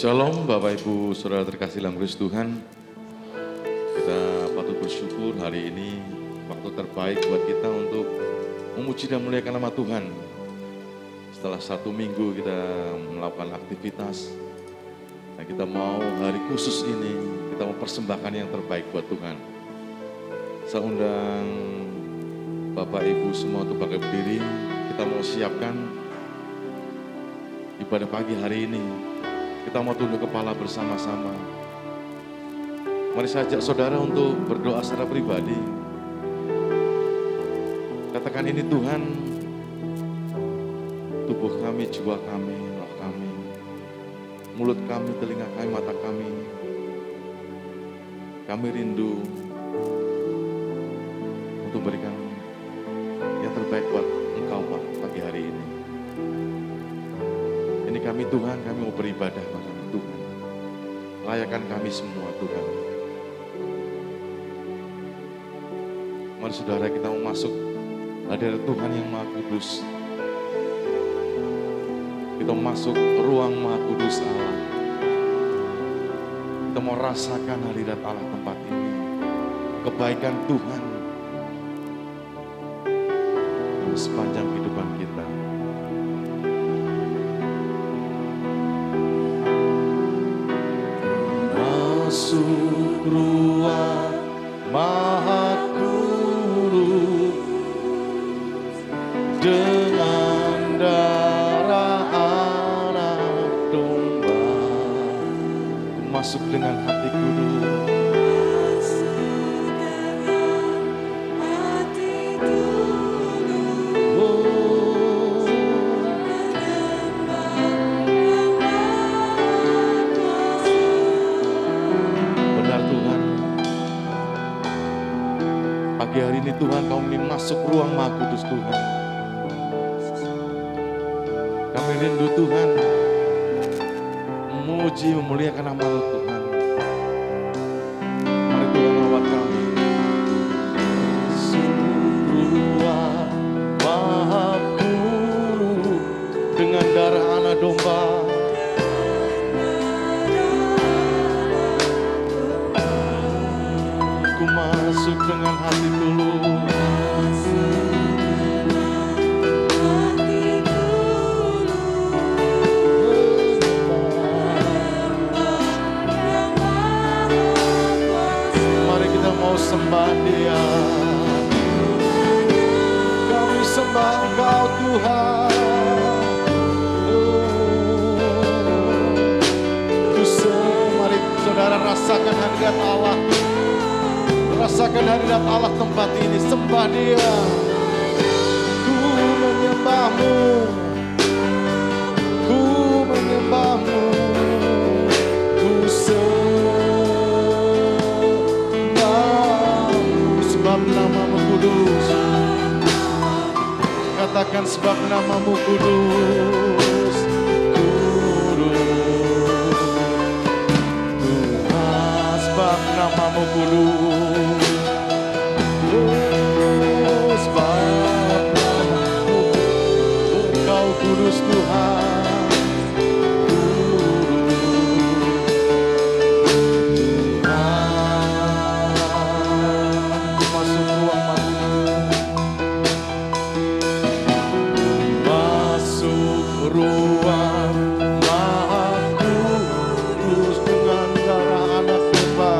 Shalom Bapak Ibu Saudara terkasih dalam Kristus Tuhan. Kita patut bersyukur hari ini waktu terbaik buat kita untuk memuji dan memuliakan nama Tuhan. Setelah 1 minggu kita melakukan aktivitas, dan kita mau hari khusus ini kita mau persembahkan yang terbaik buat Tuhan. Saya undang Bapak Ibu semua untuk bangkit berdiri. Kita mau siapkan ibadah pagi hari ini. Kita mau tunduk kepala bersama-sama. Mari saya ajak saudara untuk berdoa secara pribadi. Katakan, ini Tuhan, tubuh kami, jiwa kami, roh kami, mulut kami, telinga kami, mata kami. Kami rindu untuk berikan yang terbaik buat Engkau Pak pagi hari ini. Ini kami Tuhan, kami mau beribadah pada Tuhan. Layakan kami semua Tuhan. Mari saudara kita mau masuk hadirat Tuhan yang Maha Kudus. Kita mau masuk ruang Maha Kudus Allah. Kita mau rasakan hadirat Allah tempat ini. Kebaikan Tuhan sepanjang kehidupan kita. Masuk ruang Maha Kudus dengan darah anak domba. Masuk dengan hati kudus. Pagi hari ini Tuhan, kami ingin masuk ruang Maha Kudus Tuhan. Kami rindu Tuhan, memuji, memuliakan nama Tuhan. Mari Tuhan lawat kami. Masuk ruang Maha Kudus dengan darah anak domba. Aku masuk dengan hati tulus. Mari kita mau sembah Dia. Kami sembah Engkau Tuhan. Mari saudara rasakan hadirat Allah. Rasakan hadirat Allah tempat ini, sembah Dia. Ku menyembah-Mu, ku menyembah-Mu, ku sembah-Mu, sebab nama-Mu kudus. Katakan, sebab nama-Mu kudus, kudus. Tuhan, sebab nama-Mu kudus. Kudus Tuhan, Tuhan, masuk ruang masuk ruang Maha Kudus dengan darah anak domba.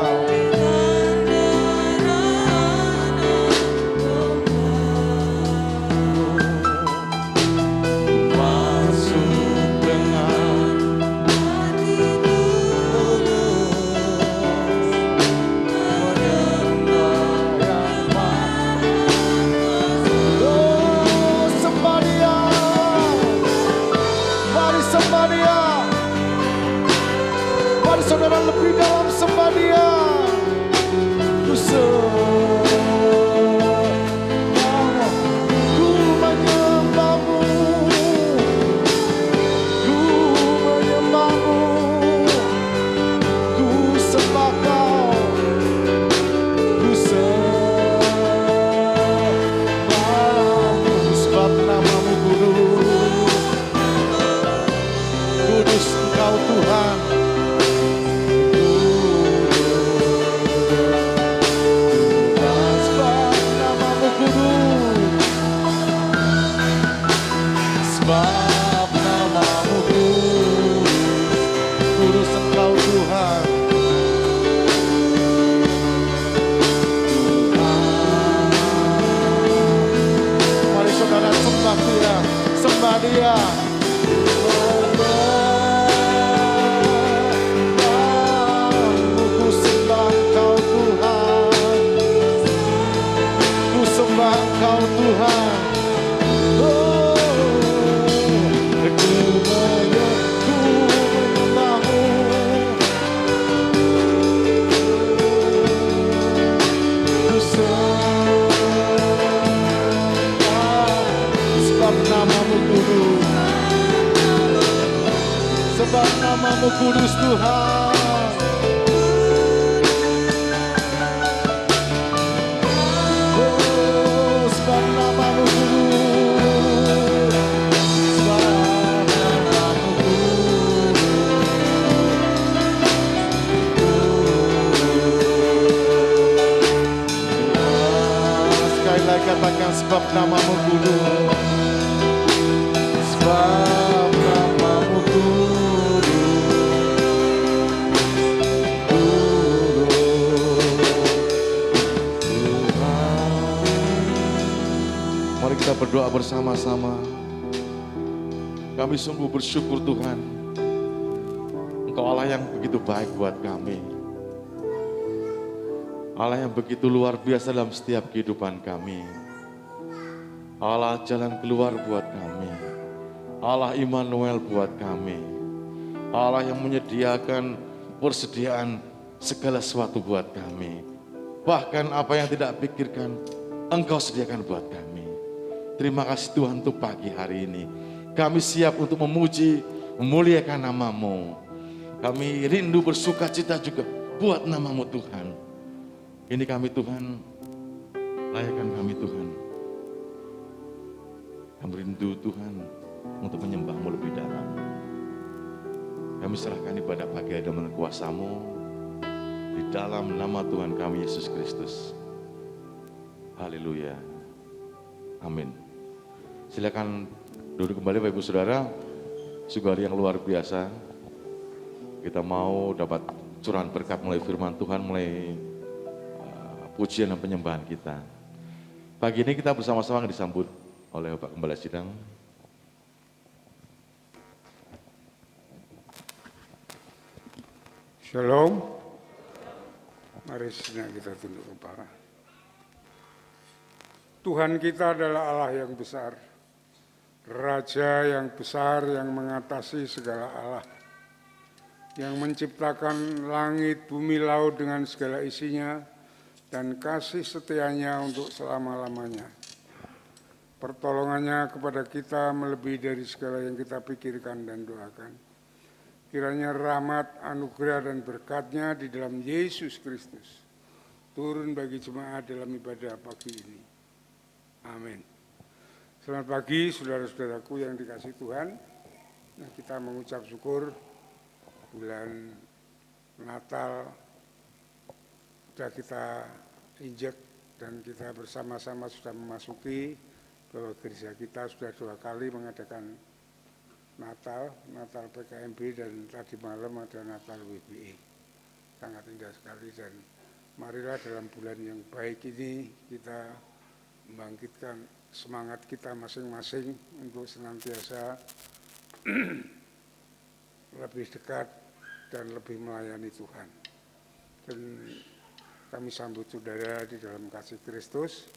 dia. Ku sembah Engkau Tuhan, ku sembah Engkau Tuhan. Sebab namamu kudus Tuhan. Oh, sebab namamu kudus. Sebab namamu kudus. Sekali lagi katakan sebab namamu kudus. Sebab namamu kudus. Mari kita berdoa bersama-sama. Kami sungguh bersyukur Tuhan, Engkau Allah yang begitu baik buat kami. Allah yang begitu luar biasa dalam setiap kehidupan kami. Allah jalan keluar buat kami. Allah Immanuel buat kami. Allah yang menyediakan persediaan segala sesuatu buat kami. Bahkan apa yang tidak pikirkan, Engkau sediakan buat kami. Terima kasih Tuhan untuk pagi hari ini. Kami siap untuk memuji, memuliakan nama-Mu. Kami rindu bersuka cita juga buat nama-Mu Tuhan. Ini kami Tuhan, layakan kami Tuhan. Kami rindu Tuhan untuk menyembah-Mu lebih dalam. Kami serahkan ibadah pagi hari dalam kuasa-Mu di dalam nama Tuhan kami Yesus Kristus. Haleluya. Amin. Silakan duduk kembali Bapak Ibu Saudara. Sungguh hari yang luar biasa. Kita mau dapat curahan berkat mulai firman Tuhan, mulai pujian dan penyembahan kita. Pagi ini kita bersama-sama disambut oleh Bapak Gembala Sidang. Shalom. Mari sejenak kita tunduk kepala. Tuhan kita adalah Allah yang besar, Raja yang besar yang mengatasi segala Allah, yang menciptakan langit, bumi, laut dengan segala isinya, dan kasih setianya untuk selama-lamanya. Pertolongannya kepada kita melebihi dari segala yang kita pikirkan dan doakan. Kiranya rahmat, anugerah, dan berkat-Nya di dalam Yesus Kristus turun bagi jemaat dalam ibadah pagi ini. Amin. Selamat pagi saudara-saudaraku yang dikasihi Tuhan. Nah, kita mengucap syukur bulan Natal sudah kita injek dan kita bersama-sama sudah memasuki bahwa gereja kita sudah 2 kali mengadakan Natal PKMB dan tadi malam ada Natal WBE. Sangat indah sekali dan marilah dalam bulan yang baik ini kita membangkitkan semangat kita masing-masing untuk senantiasa lebih dekat dan lebih melayani Tuhan. Dan kami sambut saudara di dalam kasih Kristus.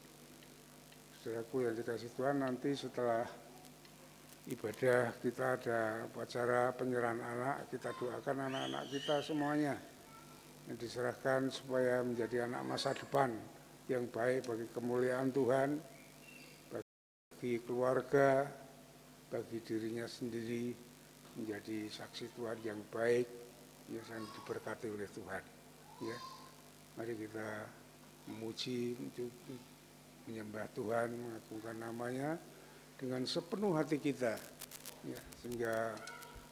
Saudaraku yang dikasih Tuhan, nanti setelah ibadah kita ada upacara penyerahan anak, kita doakan anak-anak kita semuanya yang diserahkan supaya menjadi anak masa depan yang baik bagi kemuliaan Tuhan, bagi keluarga, bagi dirinya sendiri, menjadi saksi Tuhan yang baik, yang diberkati oleh Tuhan. Ya, mari kita memuji, menyembah Tuhan, mengagungkan namanya dengan sepenuh hati kita, ya, sehingga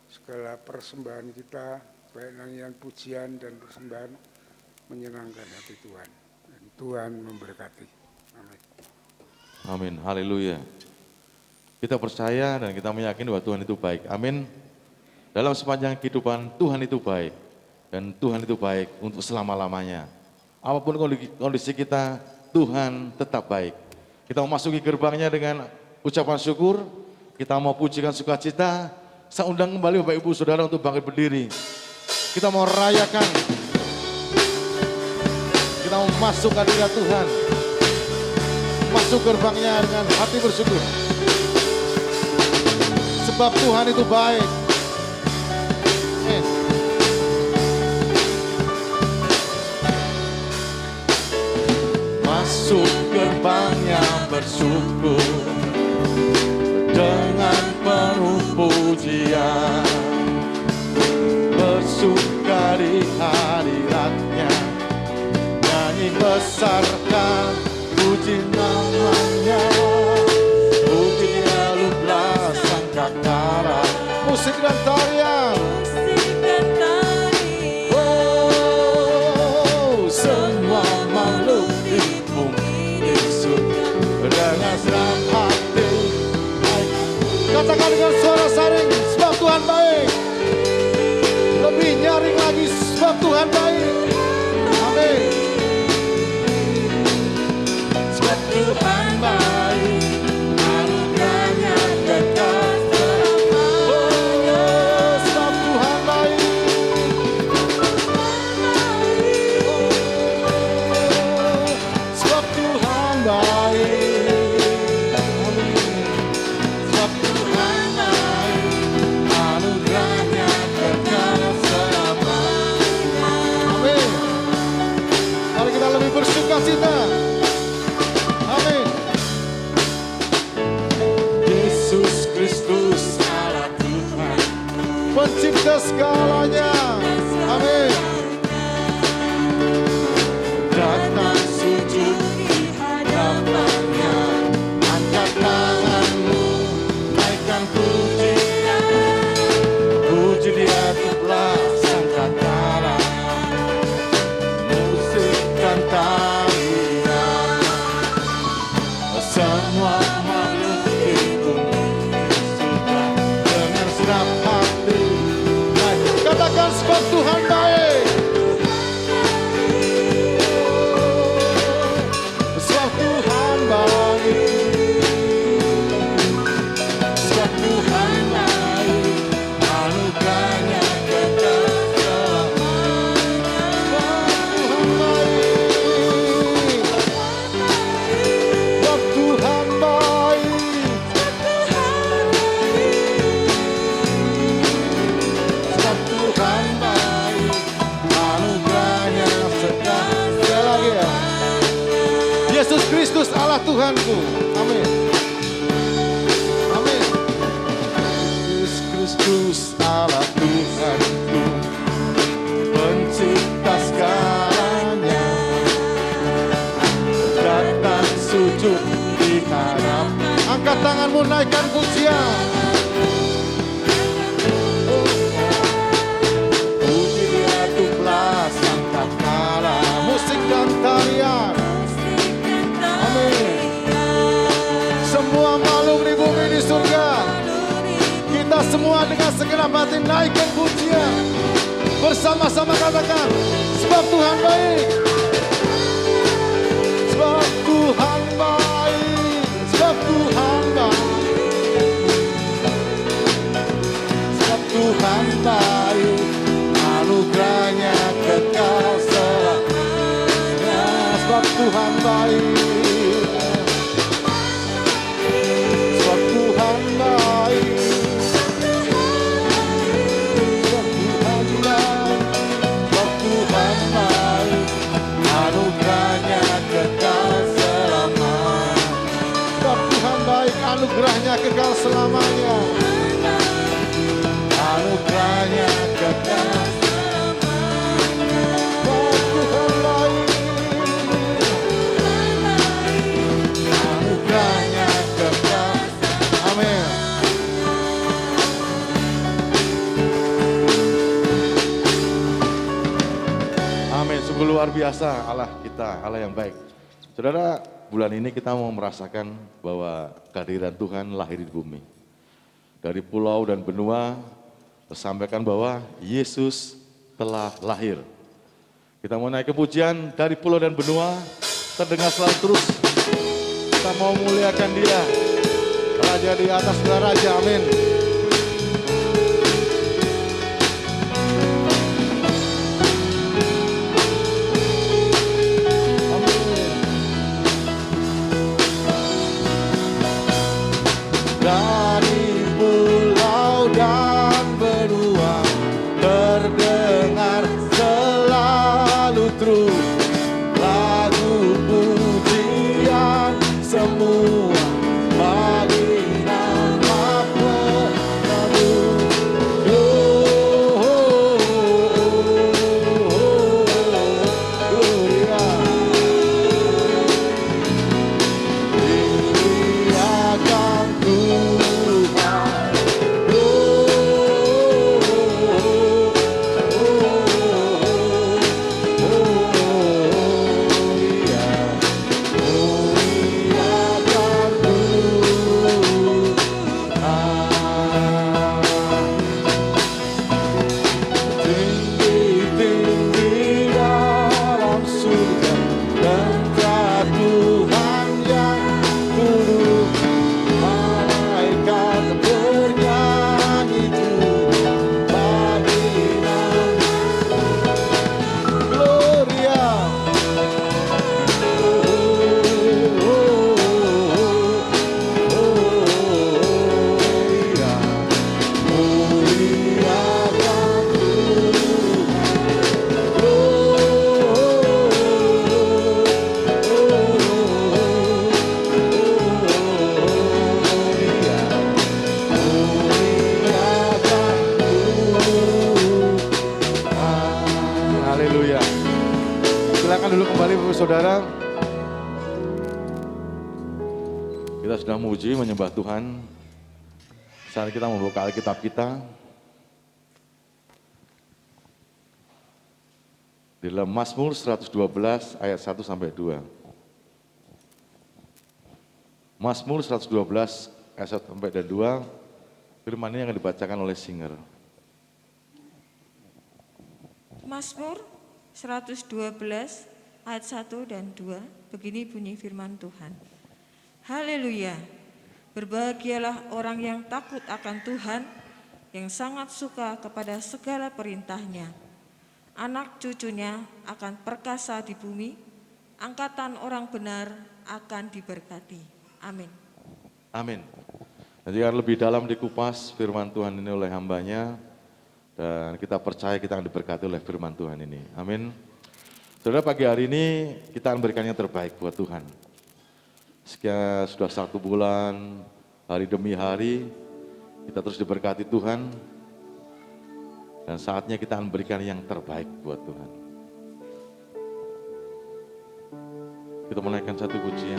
segala persembahan kita, baik nyanyian, pujian, dan persembahan menyenangkan hati Tuhan. Dan Tuhan memberkati. Amin. Amin. Haleluya. Kita percaya dan kita meyakini bahwa Tuhan itu baik. Amin. Dalam sepanjang kehidupan Tuhan itu baik. Dan Tuhan itu baik untuk selama-lamanya. Apapun kondisi kita, Tuhan tetap baik. Kita memasuki gerbangnya dengan ucapan syukur. Kita mau pujikan sukacita, saya undang kembali Bapak Ibu Saudara untuk bangkit berdiri. Kita mau rayakan, kita mau masuk hadirat Tuhan, masuk gerbangnya dengan hati bersyukur. Sebab Tuhan itu baik. Amin. Masuk gerbangnya bersyukur dengan penuh pujian, bersuka di hadiratnya, nyanyi besarkan puji namanya, puji dia lu belas sangkakala, musik dan tarian. Oh, semua makhluk di bumi di surga dengan senang hati. Katakan dengan suara saring, sebab Tuhan baik. Lebih nyaring lagi, sebab Tuhan baik. Amin. Sebab Tuhan baik, anugerahnya kekal selamanya. Oh, sebab Tuhan baik. Oh, sebab Tuhan baik. Sebab Tuhan baik, anugerahnya kekal selamanya. Amin. Mari kita lebih bersukacita. Amin. Yesus Kristus Allah Tuhan, pencipta segalanya. Amin. Datang sujud di hadapannya, angkat tanganmu, naikkan puji, puji dia telah sangkakala, musik dan tarian, semua makhluk di bumi sudah dengan senang hati. Katakan sebab Tuhan baik. Sebab Tuhan baik. Sebab Tuhan baik, anugerahnya kekal selamanya. Sebab Tuhan baik. Sebab Tuhan baik, anugerahnya kekal. Sekali lagi ya. Yesus Kristus Allah Tuhanku. Amin. Amin. Yesus Kristus Allah Tuhanku, pencipta segalanya, datang sujud di hadap. Angkat tanganmu, naikkan pujian. Puji dia tuh belas sangkakala, musik dan tarian. Amin. Semua makhluk di bumi di surga, kita semua dengan segenap hati naikkan pujian. Bersama-sama katakan, sebab Tuhan baik. Sebab Tuhan baik. Sebab Tuhan baik. Sebab Tuhan baik, anugerahnya kekal selamanya. Sebab Tuhan baik. Sebab Tuhan baik. Sebab Tuhan baik. Sebab Tuhan baik, anugerahnya kekal selamanya. Sebab Tuhan baik, anugerahnya kekal selamanya. Anugerahnya kekal selamanya. Sebab Tuhan baik. Anugerahnya kekal. Amin. Amin. Sungguh luar biasa Allah kita, Allah yang baik. Saudara, bulan ini kita mau merasakan bahwa kehadiran Tuhan lahir di bumi. Dari pulau dan benua, sampaikan bahwa Yesus telah lahir. Kita mau naik ke pujian dari pulau dan benua, terdengar selalu terus. Kita mau muliakan Dia. Raja di atas segala raja, amin. Dari pulau dan benua terdengar selalu terus lagu pujian semua bagi nama penamu. Gloria. Dimuliakan Tuhan. Tinggi-tinggi dalam surga tempat Tuhan yang duduk, malaikat bernyanyi bagi nama Gloria. Haleluya. Silakan dulu kembali Bapak Saudara. Kita sudah memuji, menyembah Tuhan. Saat kita membuka Alkitab kita di dalam Mazmur 112 ayat 1 sampai 2. Mazmur 112 ayat 1 sampai 2, firman ini yang dibacakan oleh singer. Mazmur 112 ayat 1 dan 2, begini bunyi firman Tuhan. Haleluya, berbahagialah orang yang takut akan Tuhan, yang sangat suka kepada segala perintahnya. Anak cucunya akan perkasa di bumi, angkatan orang benar akan diberkati. Amin. Amin. Nanti akan lebih dalam dikupas firman Tuhan ini oleh hambanya, dan kita percaya kita akan diberkati oleh firman Tuhan ini. Amin. Saudara, pagi hari ini kita akan berikan yang terbaik buat Tuhan. Sekian sudah 1 bulan, hari demi hari, kita terus diberkati Tuhan. Dan saatnya kita akan berikan yang terbaik buat Tuhan. Kita menaikkan satu pujian.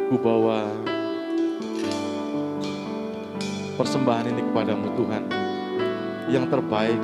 Ku bawa persembahan ini kepadamu Tuhan, yang terbaik.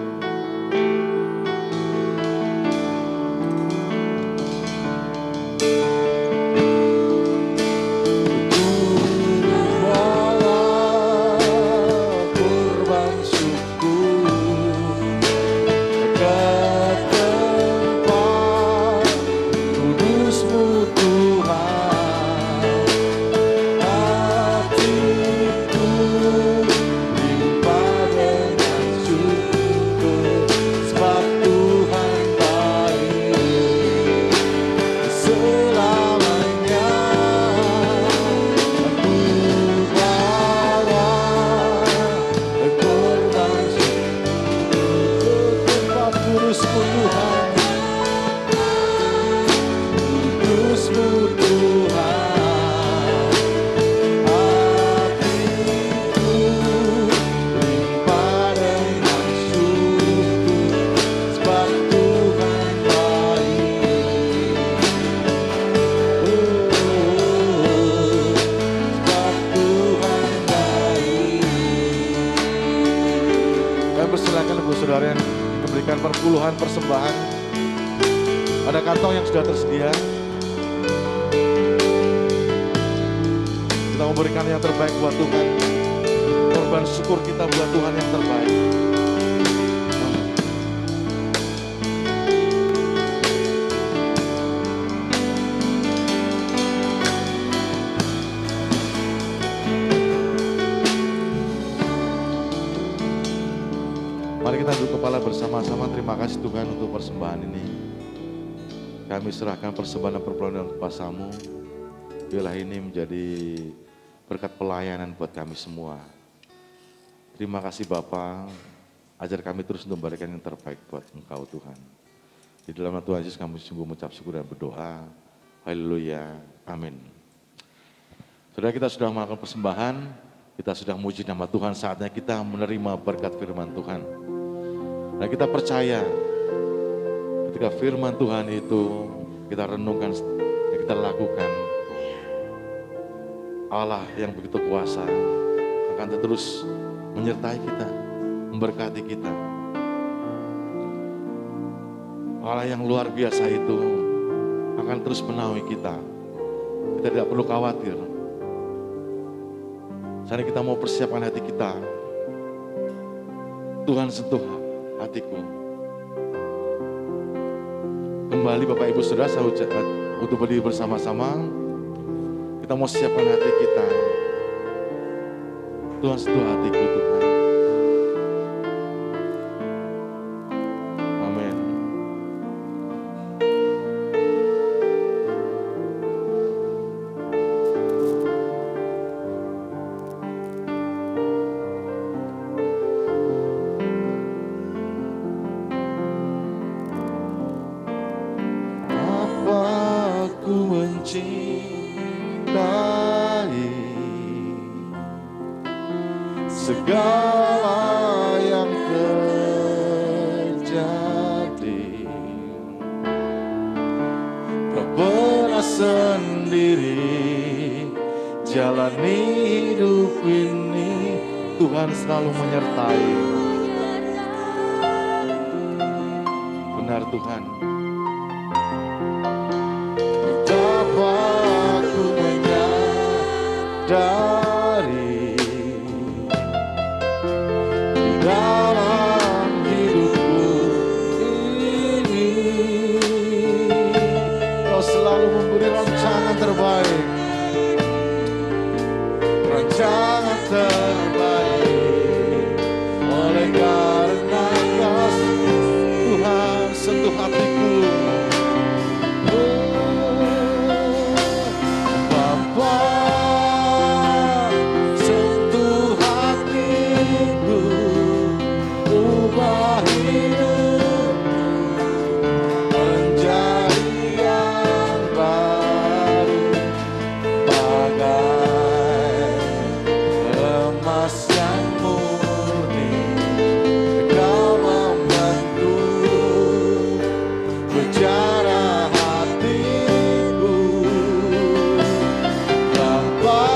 Saudara yang diberikan perpuluhan persembahan, ada kantong yang sudah tersedia. Kita memberikan yang terbaik buat Tuhan, korban syukur kita buat Tuhan yang terbaik. bersama-sama terima kasih Tuhan untuk persembahan ini. Kami serahkan persembahan dan perpuluhan kuasa-Mu. Biarlah ini menjadi berkat pelayanan buat kami semua. Terima kasih Bapa, ajar kami terus untuk memberikan yang terbaik buat Engkau Tuhan. Di dalam nama Tuhan Yesus kami sungguh mengucap syukur dan berdoa. Haleluya, amin. Saudara, kita sudah melakukan persembahan, kita sudah memuji nama Tuhan, saatnya kita menerima berkat firman Tuhan. Dan kita percaya ketika firman Tuhan itu kita renungkan, kita lakukan, Allah yang begitu kuasa akan terus menyertai kita, memberkati kita. Allah yang luar biasa itu akan terus menaungi kita. Kita tidak perlu khawatir. Saat kita mau persiapkan hati kita, Tuhan sentuh hatiku. Kembali Bapak Ibu Saudara, saya untuk berdiri bersama-sama. Kita mau siapkan hati kita. Tuhan sentuh hatiku Tuhan. Amin. Apa ku mencintai segala yang terjadi, tak pernah sendiri jalani hidup ini. Tuhan selalu menyertai. Benar Tuhan. Betapa aku menyadari di dalam hidupku ini, Kau selalu memberi rancangan terbaik, rancangan terbaik. Oleh karena kasih Tuhan sentuh hatiku. Bapa, sentuh hatiku, ubah hidupku menjadi yang baru, bagai emas yang murni. Kau membantu berjarah hatiku. Bapa,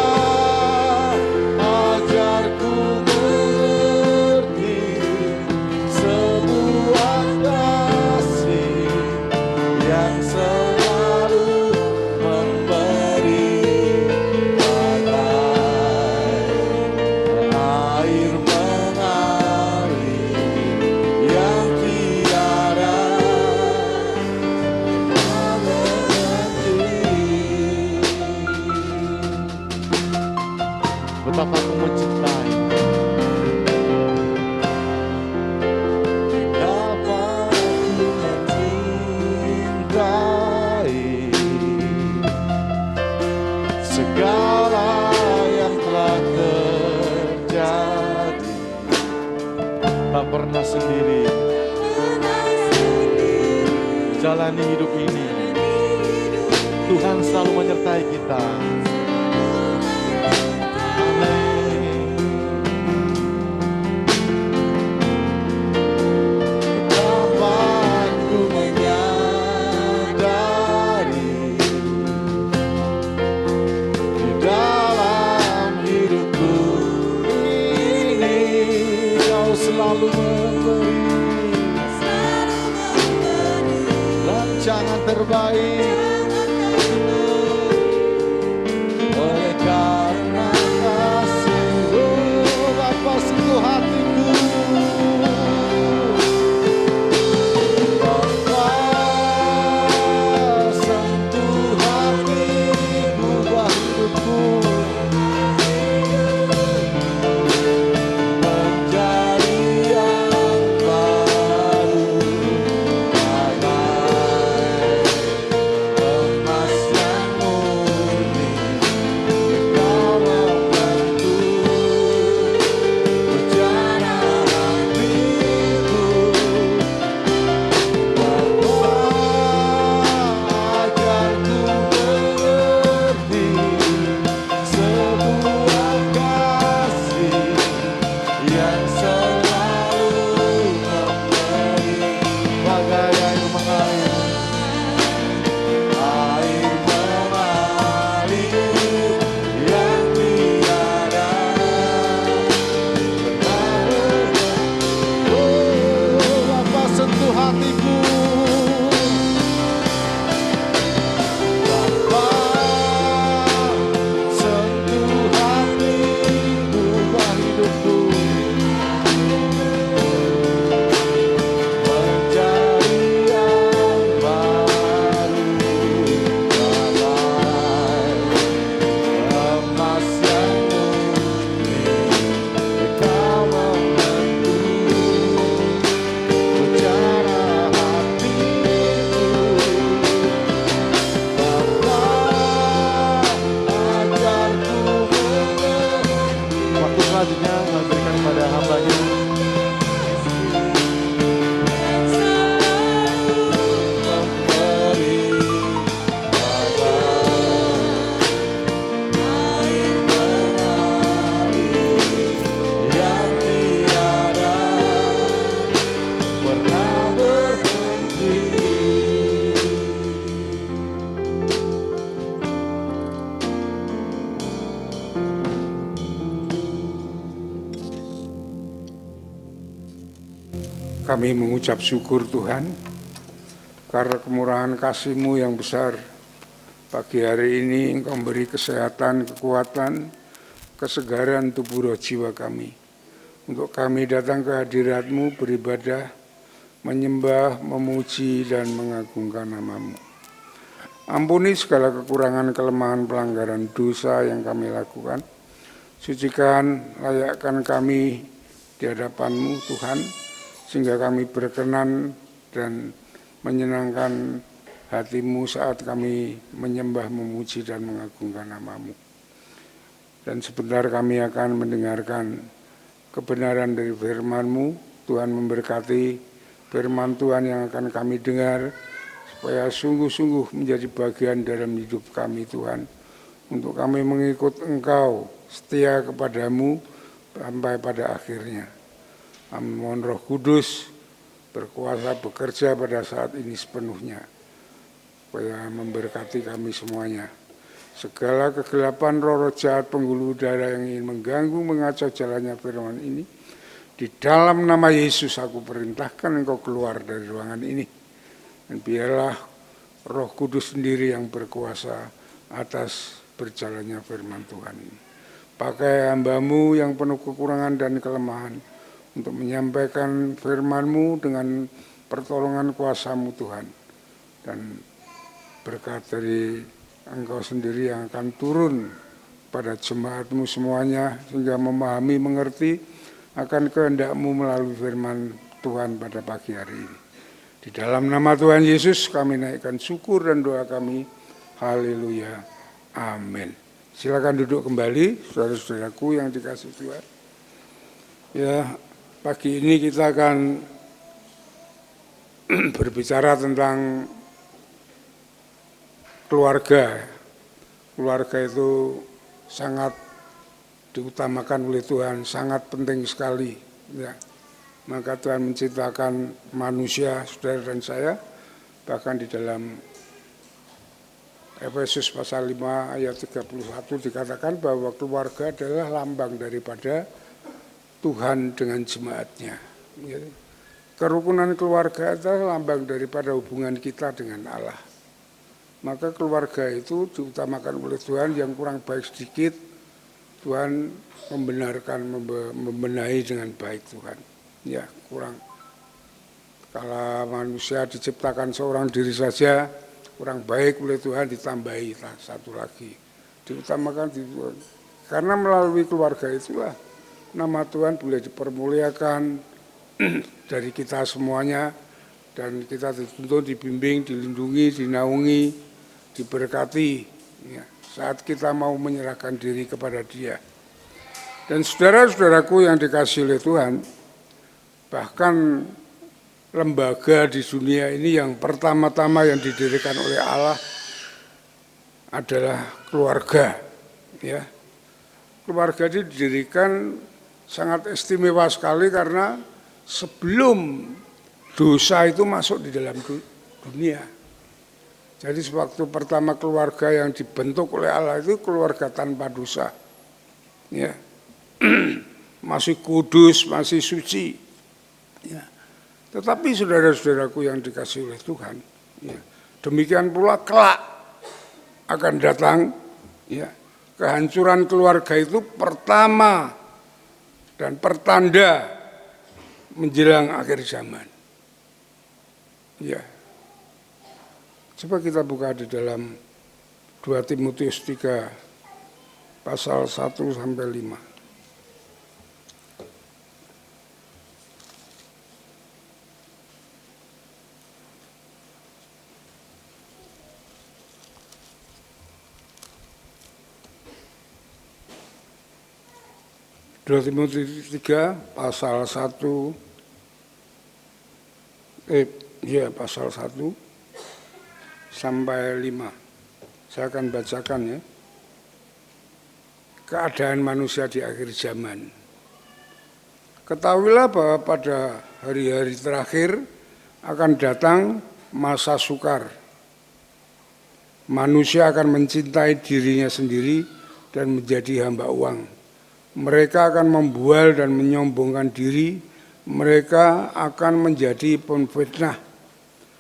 ajarku mengerti sebuah kasih yang selalu memberi, bagai air mengalir yang tiada berhenti. Betapa aku mencintai, betapa aku mencintai segala yang telah terjadi. Tak pernah sendiri jalani hidup ini. Tuhan selalu menyertai kita. Amin. Betapa aku menyadari di dalam hidupku ini, Kau selalu memberi rancangan terbaik. Kami mengucap syukur Tuhan, karena kemurahan kasih-Mu yang besar. Pagi hari ini Engkau memberi kesehatan, kekuatan, kesegaran tubuh roh jiwa kami. Untuk kami datang ke hadirat-Mu beribadah, menyembah, memuji, dan mengagungkan nama-Mu. Ampuni segala kekurangan, kelemahan, pelanggaran dosa yang kami lakukan. Sucikan, layakkan kami di hadapan-Mu Tuhan, sehingga kami berkenan dan menyenangkan hati-Mu saat kami menyembah, memuji, dan mengagungkan nama-Mu. Dan sebentar kami akan mendengarkan kebenaran dari firman-Mu. Tuhan memberkati firman Tuhan yang akan kami dengar, supaya sungguh-sungguh menjadi bagian dalam hidup kami Tuhan. Untuk kami mengikut Engkau, setia kepadamu sampai pada akhirnya. Kami mohon Roh Kudus berkuasa bekerja pada saat ini sepenuhnya, supaya memberkati kami semuanya. Segala kegelapan, roh-roh jahat, penghulu udara yang ingin mengganggu, mengacau jalannya firman ini, di dalam nama Yesus aku perintahkan Engkau keluar dari ruangan ini. Dan biarlah Roh Kudus sendiri yang berkuasa atas berjalannya firman Tuhan ini. Pakai hamba-Mu yang penuh kekurangan dan kelemahan untuk menyampaikan firman-Mu dengan pertolongan kuasa-Mu Tuhan. Dan berkat dari Engkau sendiri yang akan turun pada jemaat-Mu semuanya, sehingga memahami, mengerti akan kehendak-Mu melalui firman Tuhan pada pagi hari ini. Di dalam nama Tuhan Yesus kami naikkan syukur dan doa kami. Haleluya. Amin. Silakan duduk kembali, saudara-saudaraku yang dikasihi Tuhan. Ya, pagi ini kita akan berbicara tentang keluarga. Keluarga itu sangat diutamakan oleh Tuhan, sangat penting sekali. Ya. Maka Tuhan menciptakan manusia, saudara dan saya, bahkan di dalam Efesus pasal 5 ayat 31 dikatakan bahwa keluarga adalah lambang daripada Tuhan dengan jemaatnya. Ya. Kerukunan keluarga adalah lambang daripada hubungan kita dengan Allah. Maka keluarga itu diutamakan oleh Tuhan, yang kurang baik sedikit Tuhan membenarkan, membenahi dengan baik Tuhan. Ya, kurang. Kalau manusia diciptakan seorang diri saja, kurang baik oleh Tuhan, ditambahi satu lagi. Diutamakan di Tuhan. Karena melalui keluarga itulah nama Tuhan boleh dipermuliakan dari kita semuanya, dan kita dituntut dibimbing, dilindungi, dinaungi, diberkati ya, saat kita mau menyerahkan diri kepada Dia. Dan saudara-saudaraku yang dikasihi oleh Tuhan, bahkan lembaga di dunia ini yang pertama-tama yang didirikan oleh Allah adalah keluarga. Ya, keluarga ini didirikan sangat istimewa sekali karena sebelum dosa itu masuk di dalam dunia. Jadi sewaktu pertama keluarga yang dibentuk oleh Allah itu keluarga tanpa dosa. Ya. Masih kudus, masih suci. Ya. Tetapi saudara-saudaraku yang dikasihi oleh Tuhan, ya, demikian pula kelak akan datang ya, kehancuran keluarga itu pertama dan pertanda menjelang akhir zaman. Ya. Coba kita buka di dalam 2 Timotius 3 pasal 1 sampai 5. 2 Timotius 3 pasal 1 pasal 1 sampai 5. Saya akan bacakan ya. Keadaan manusia di akhir zaman. Ketahuilah bahwa pada hari-hari terakhir akan datang masa sukar. Manusia akan mencintai dirinya sendiri dan menjadi hamba uang. Mereka akan membual dan menyombongkan diri mereka akan menjadi pemfitnah.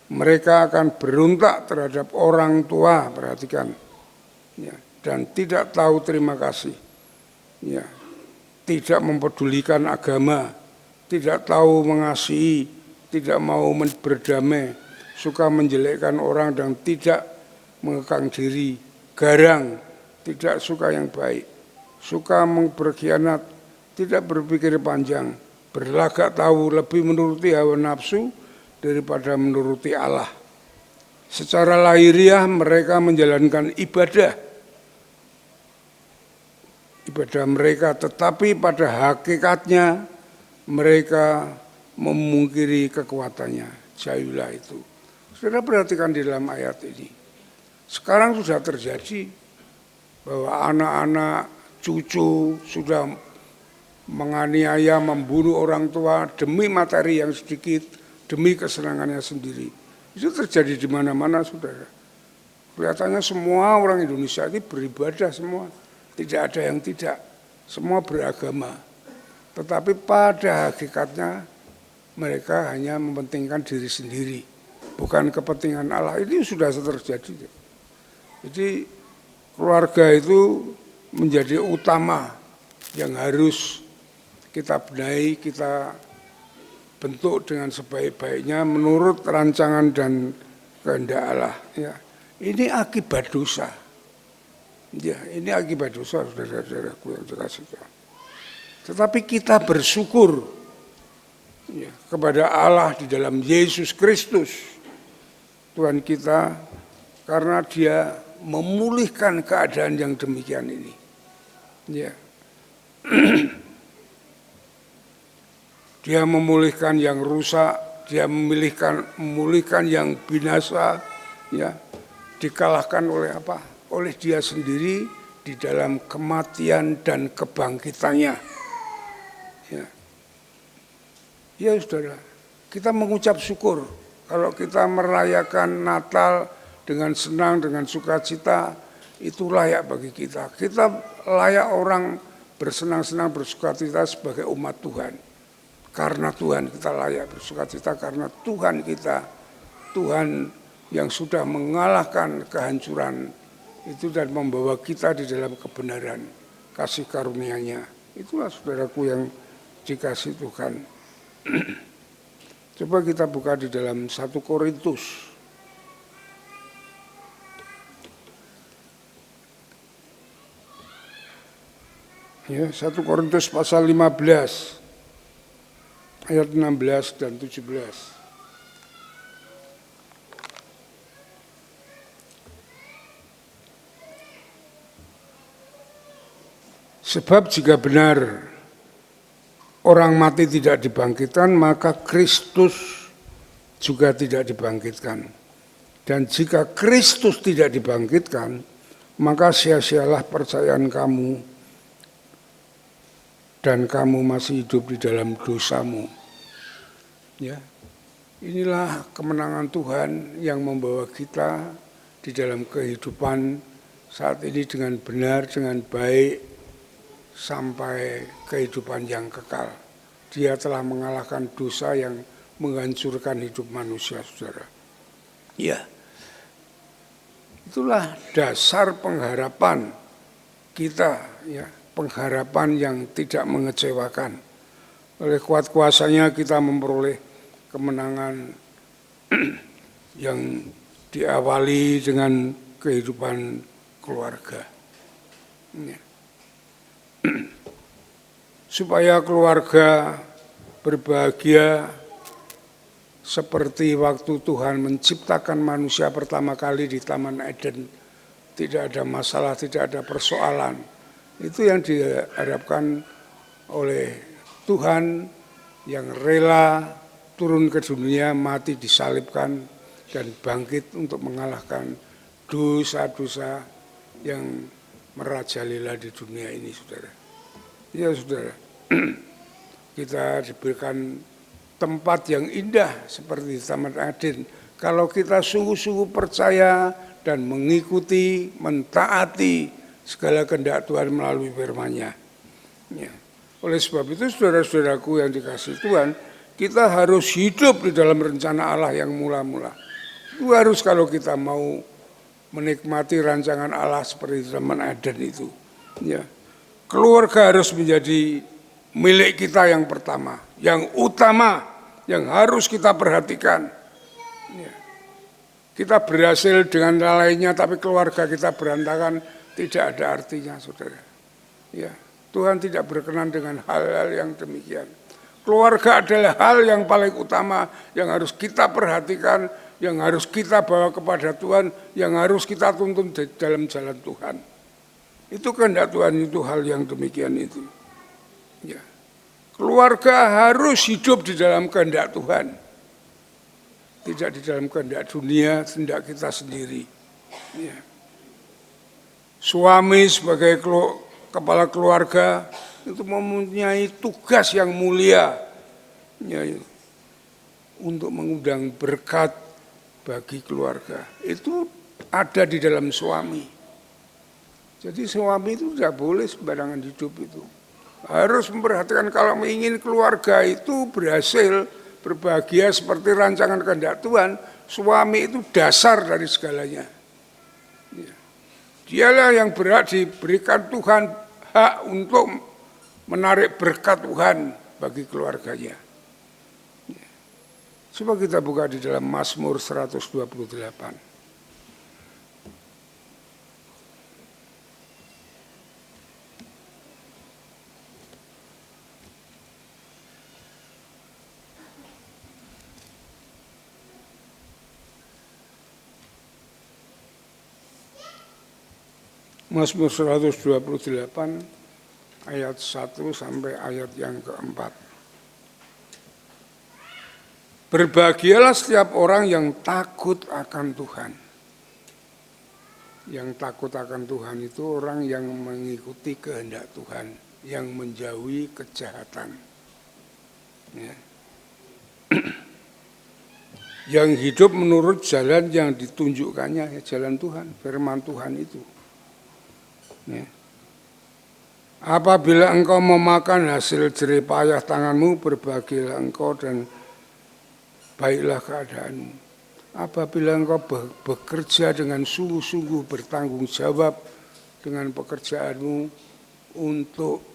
Mereka akan berontak terhadap orang tua, perhatikan, ya, dan tidak tahu terima kasih, ya, tidak mempedulikan agama, tidak tahu mengasihi, tidak mau berdamai, suka menjelekkan orang dan tidak mengekang diri, garang, tidak suka yang baik, suka berkhianat, tidak berpikir panjang, berlagak tahu, lebih menuruti hawa nafsu daripada menuruti Allah. Secara lahiriah mereka menjalankan ibadah mereka, tetapi pada hakikatnya mereka memungkiri kekuatannya. Jauhlah itu. Saudara perhatikan di dalam ayat ini. Sekarang sudah terjadi bahwa anak-anak, cucu sudah menganiaya, membunuh orang tua demi materi yang sedikit, demi kesenangannya sendiri. Itu terjadi di mana-mana, saudara. Kelihatannya semua orang Indonesia ini beribadah semua. Tidak ada yang tidak. Semua beragama. Tetapi pada hakikatnya mereka hanya mementingkan diri sendiri. Bukan kepentingan Allah. Ini sudah terjadi. Jadi keluarga itu menjadi utama yang harus kita benahi, kita bentuk dengan sebaik-baiknya menurut rancangan dan kehendak Allah. Ya. Ini akibat dosa. Ya, ini akibat dosa, saudara-saudaraku yang dikasih Tuhan. Tetapi kita bersyukur, ya, kepada Allah di dalam Yesus Kristus, Tuhan kita, karena Dia memulihkan keadaan yang demikian ini. Ya. Dia memulihkan yang rusak, dia memulihkan yang binasa, ya, dikalahkan oleh apa? Oleh dia sendiri di dalam kematian dan kebangkitannya. Ya, ya saudara, kita mengucap syukur kalau kita merayakan Natal dengan senang, dengan sukacita, itu layak bagi kita. Kita layak orang bersenang-senang, bersukacita sebagai umat Tuhan. Karena Tuhan kita layak bersukacita, karena Tuhan kita, Tuhan yang sudah mengalahkan kehancuran itu dan membawa kita di dalam kebenaran kasih karunia-Nya. Itulah saudaraku yang dikasih Tuhan. Coba kita buka di dalam 1 Korintus. Ya, 1 Korintus pasal 15. Ayat 16 dan 17. Sebab jika benar orang mati tidak dibangkitkan, maka Kristus juga tidak dibangkitkan. Dan jika Kristus tidak dibangkitkan, maka sia-sialah percayaan kamu dan kamu masih hidup di dalam dosamu. Ya, inilah kemenangan Tuhan yang membawa kita di dalam kehidupan saat ini dengan benar, dengan baik, sampai kehidupan yang kekal. Dia telah mengalahkan dosa yang menghancurkan hidup manusia, saudara. Ya, itulah dasar pengharapan kita, ya. Pengharapan yang tidak mengecewakan. Oleh kuat kuasanya kita memperoleh kemenangan yang diawali dengan kehidupan keluarga. Supaya keluarga berbahagia seperti waktu Tuhan menciptakan manusia pertama kali di Taman Eden. Tidak ada masalah, tidak ada persoalan. Itu yang diharapkan oleh Tuhan yang rela turun ke dunia, mati disalibkan, dan bangkit untuk mengalahkan dosa-dosa yang merajalela di dunia ini, saudara. Ya saudara, kita diberikan tempat yang indah seperti Taman Eden. Kalau kita sungguh-sungguh percaya dan mengikuti, mentaati segala kehendak Tuhan melalui firman-Nya. Ya. Oleh sebab itu saudara-saudaraku yang dikasihi Tuhan, Kita harus hidup di dalam rencana Allah yang mula-mula. Itu harus kalau kita mau menikmati rancangan Allah seperti zaman Eden itu. Ya. Keluarga harus menjadi milik kita yang pertama, yang utama, yang harus kita perhatikan. Ya. Kita berhasil dengan lainnya, tapi keluarga kita berantakan, tidak ada artinya, saudara. Ya. Tuhan tidak berkenan dengan hal-hal yang demikian. Keluarga adalah hal yang paling utama, yang harus kita perhatikan, yang harus kita bawa kepada Tuhan, yang harus kita tuntun dalam jalan Tuhan. Itu kehendak Tuhan, itu hal yang demikian itu. Ya. Keluarga harus hidup di dalam kehendak Tuhan, tidak di dalam kehendak dunia, kehendak kita sendiri. Ya. Suami sebagai kepala keluarga itu mempunyai tugas yang mulia, ya, untuk mengundang berkat bagi keluarga. Itu ada di dalam suami. Jadi suami itu tidak boleh sembarangan hidup itu. Harus memperhatikan kalau ingin keluarga itu berhasil, berbahagia seperti rancangan kehendak Tuhan, suami itu dasar dari segalanya. Ya. Dialah yang berhak diberikan Tuhan hak untuk menarik berkat Tuhan bagi keluarganya. Coba kita buka di dalam Mazmur 128. Mazmur 128 ayat 1 sampai ayat yang keempat. Berbahagialah setiap orang yang takut akan Tuhan. Yang takut akan Tuhan itu orang yang mengikuti kehendak Tuhan, yang menjauhi kejahatan. Ya. Yang hidup menurut jalan yang ditunjukkannya, jalan Tuhan, firman Tuhan itu. Ya. Apabila engkau memakan hasil jerih payah tanganmu, berbahagialah engkau dan baiklah keadaanmu. Apabila engkau bekerja dengan sungguh-sungguh bertanggung jawab dengan pekerjaanmu untuk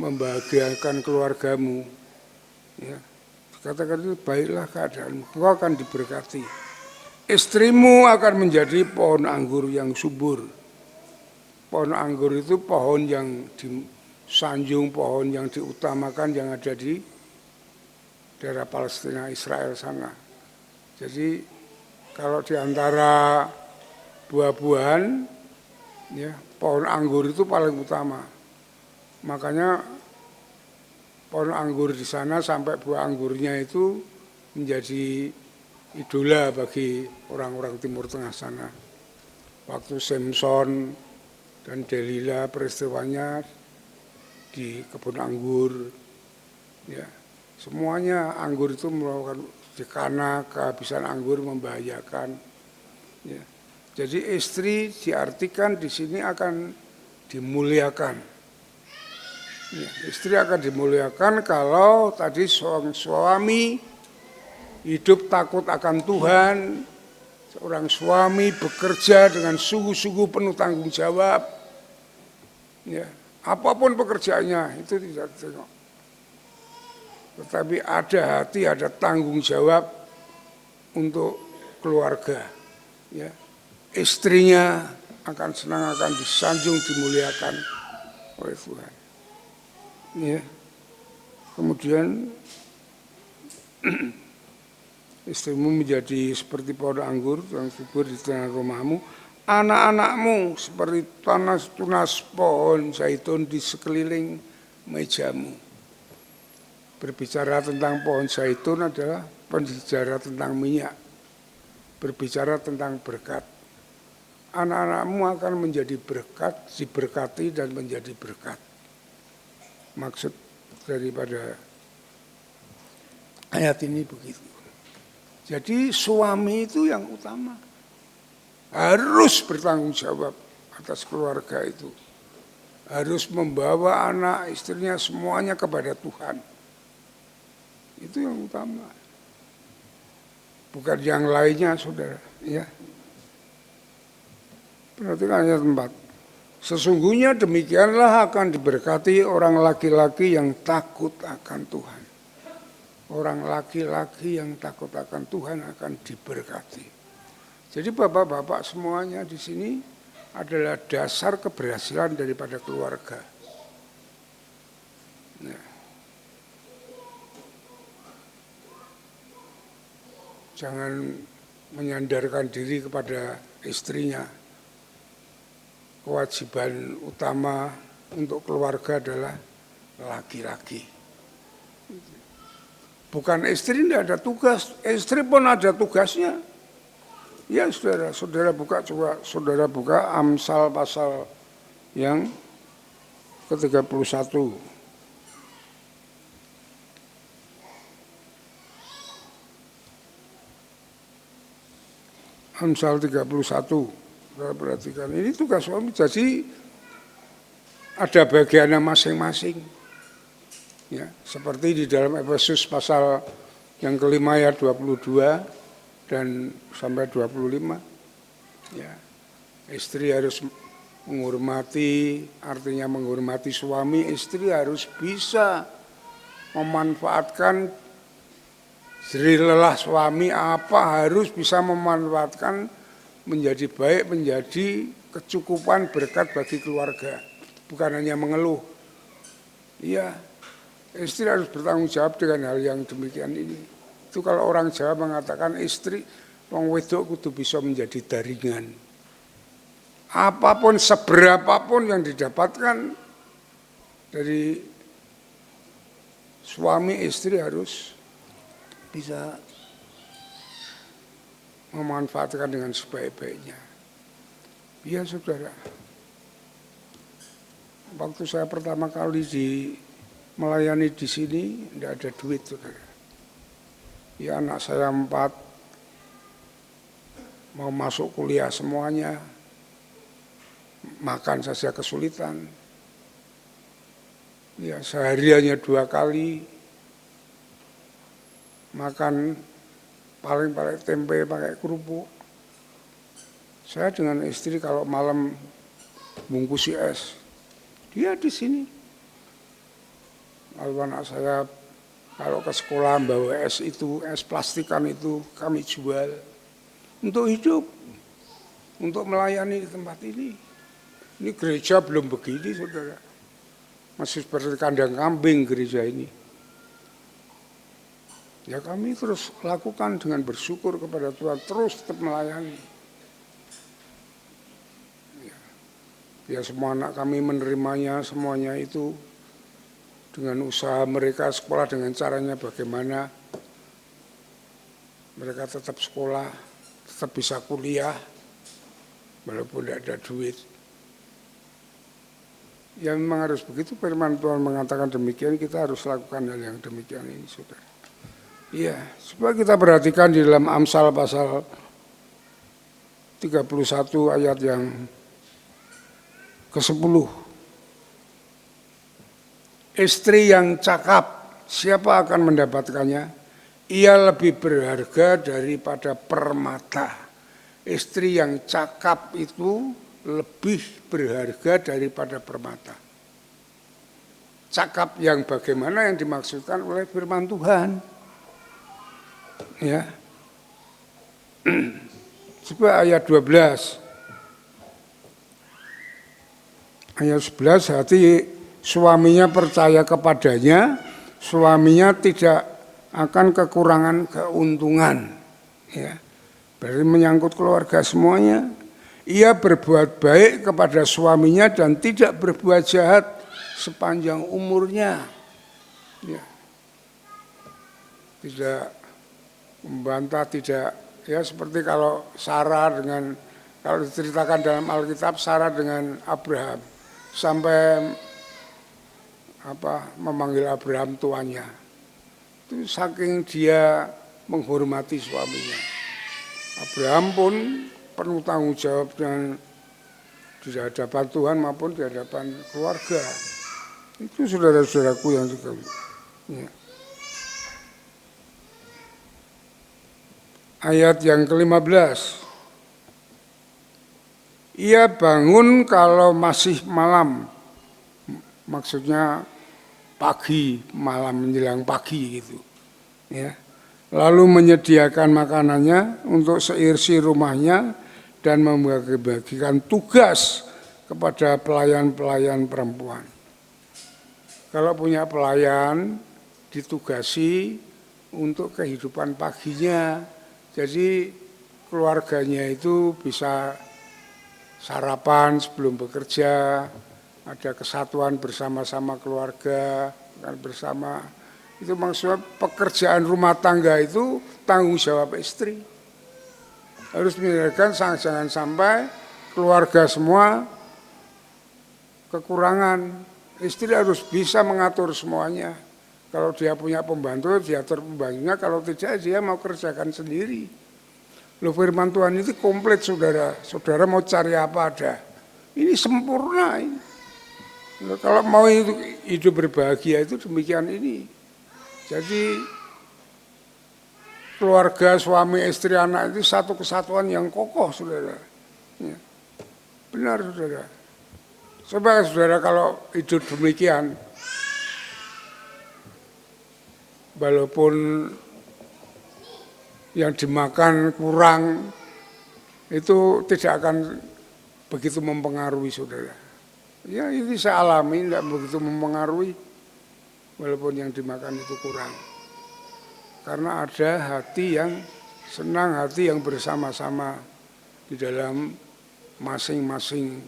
membahagiakan keluargamu, ya, katakan itu baiklah keadaanmu, engkau akan diberkati. Istrimu akan menjadi pohon anggur yang subur. Pohon anggur itu pohon yang disanjung, pohon yang diutamakan yang ada di daerah Palestina, Israel sana. Jadi kalau di antara buah-buahan, ya, pohon anggur itu paling utama. Makanya pohon anggur di sana sampai buah anggurnya itu menjadi idola bagi orang-orang Timur Tengah sana. Waktu Samson dan Delila peristiwanya di kebun anggur, ya, semuanya anggur itu melakukan karena kehabisan anggur membahayakan. Ya. Jadi istri diartikan di sini akan dimuliakan. Ya, istri akan dimuliakan kalau tadi seorang suami hidup takut akan Tuhan, seorang suami bekerja dengan sungguh-sungguh penuh tanggung jawab. Ya, apapun pekerjaannya itu tidak tengok. Tetapi ada hati, ada tanggung jawab untuk keluarga. Ya, istrinya akan senang, akan disanjung, dimuliakan oleh Tuhan. Ya, kemudian istrimu menjadi seperti pohon anggur yang subur di tengah rumahmu. Anak-anakmu seperti tunas pohon zaitun di sekeliling mejamu. Berbicara tentang pohon zaitun adalah berbicara tentang minyak. Berbicara tentang berkat. Anak-anakmu akan menjadi berkat, diberkati dan menjadi berkat. Maksud daripada ayat ini begitu. Jadi suami itu yang utama. Harus bertanggung jawab atas keluarga itu. Harus membawa anak, istrinya semuanya kepada Tuhan. Itu yang utama. Bukan yang lainnya, saudara. Ya. Perhatikan ayat 4. Sesungguhnya demikianlah akan diberkati orang laki-laki yang takut akan Tuhan. Orang laki-laki yang takut akan Tuhan akan diberkati. Jadi bapak-bapak semuanya di sini adalah dasar keberhasilan daripada keluarga. Nah. Jangan menyandarkan diri kepada istrinya. Kewajiban utama untuk keluarga adalah laki-laki. Bukan istri tidak ada tugas, istri pun ada tugasnya. Ya saudara buka coba, saudara buka Amsal pasal yang ke-31. Amsal 31, kita perhatikan. Ini tugas suami, jadi ada bagiannya masing-masing. Ya, seperti di dalam Efesus pasal yang kelima ayat 22 dan sampai 25. Ya, istri harus menghormati, artinya menghormati suami. Istri harus bisa memanfaatkan jerih lelah suami apa, harus bisa memanfaatkan menjadi baik, menjadi kecukupan berkat bagi keluarga. Bukan hanya mengeluh. Iya, istri harus bertanggung jawab dengan hal yang demikian ini. Itu kalau orang Jawa mengatakan istri, wong wedok kudu bisa menjadi daringan. Apapun, seberapapun yang didapatkan dari suami, istri harus bisa memanfaatkan dengan sebaik-baiknya. Iya saudara, waktu saya pertama kali melayani di sini, tidak ada duit saudara. Ya anak saya 4, mau masuk kuliah semuanya, makan saja kesulitan. Ya sehari hanya 2 kali. Makan paling tempe pakai kerupuk. Saya dengan istri kalau malam bungkusi es, dia di sini. Lalu anak saya kalau ke sekolah bawa es itu, es plastikan itu kami jual untuk hidup, untuk melayani di tempat ini. Ini gereja belum begini saudara, masih seperti kandang kambing gereja ini. Ya kami terus lakukan dengan bersyukur kepada Tuhan, terus tetap melayani. Ya semua anak kami menerimanya semuanya itu dengan usaha mereka sekolah dengan caranya bagaimana mereka tetap sekolah, tetap bisa kuliah walaupun tidak ada duit. Ya memang harus begitu, firman Tuhan mengatakan demikian, kita harus lakukan hal yang demikian ini saudara. Iya, supaya kita perhatikan di dalam Amsal pasal 31 ayat yang ke-10. Istri yang cakap, siapa akan mendapatkannya? Ia lebih berharga daripada permata. Istri yang cakap itu lebih berharga daripada permata. Cakap yang bagaimana yang dimaksudkan oleh firman Tuhan. Ya. Coba ayat 12. Ayat 11, hati suaminya percaya kepadanya, suaminya tidak akan kekurangan keuntungan. Ya. Berarti menyangkut keluarga semuanya. Ia berbuat baik kepada suaminya dan tidak berbuat jahat sepanjang umurnya. Ya. Tidak membantah, tidak, ya seperti kalau Sarah dengan, kalau diceritakan dalam Alkitab, Sarah dengan Abraham sampai memanggil Abraham tuannya. Itu saking dia menghormati suaminya. Abraham pun penuh tanggung jawab dengan di hadapan Tuhan maupun di hadapan keluarga. Itu saudara-saudaraku yang sekali. Ya. ayat yang ke-15. Ia bangun kalau masih malam, maksudnya pagi, malam menjelang pagi gitu. Ya. Lalu menyediakan makanannya untuk seisi rumahnya dan membagi-bagikan tugas kepada pelayan-pelayan perempuan. Kalau punya pelayan, ditugasi untuk kehidupan paginya. Jadi keluarganya itu bisa sarapan sebelum bekerja, ada kesatuan bersama-sama keluarga, kan bersama. Itu maksudnya pekerjaan rumah tangga itu tanggung jawab istri. Harus menyediakan, jangan sampai keluarga semua kekurangan. Istri harus bisa mengatur semuanya. Kalau dia punya pembantu, dia atur pembantunya. Kalau tidak, dia mau kerjakan sendiri. Loh, firman Tuhan itu komplit, saudara. Saudara mau cari apa ada. Ini sempurna. Ini. Loh, kalau mau hidup berbahagia itu demikian ini. Jadi keluarga, suami, istri, anak itu satu kesatuan yang kokoh, saudara. Ya. Benar, saudara. Coba saudara kalau hidup demikian, walaupun yang dimakan kurang, itu tidak akan begitu mempengaruhi saudara. Ya ini saya alami, tidak begitu mempengaruhi, walaupun yang dimakan itu kurang. Karena ada hati yang senang, hati yang bersama-sama di dalam masing-masing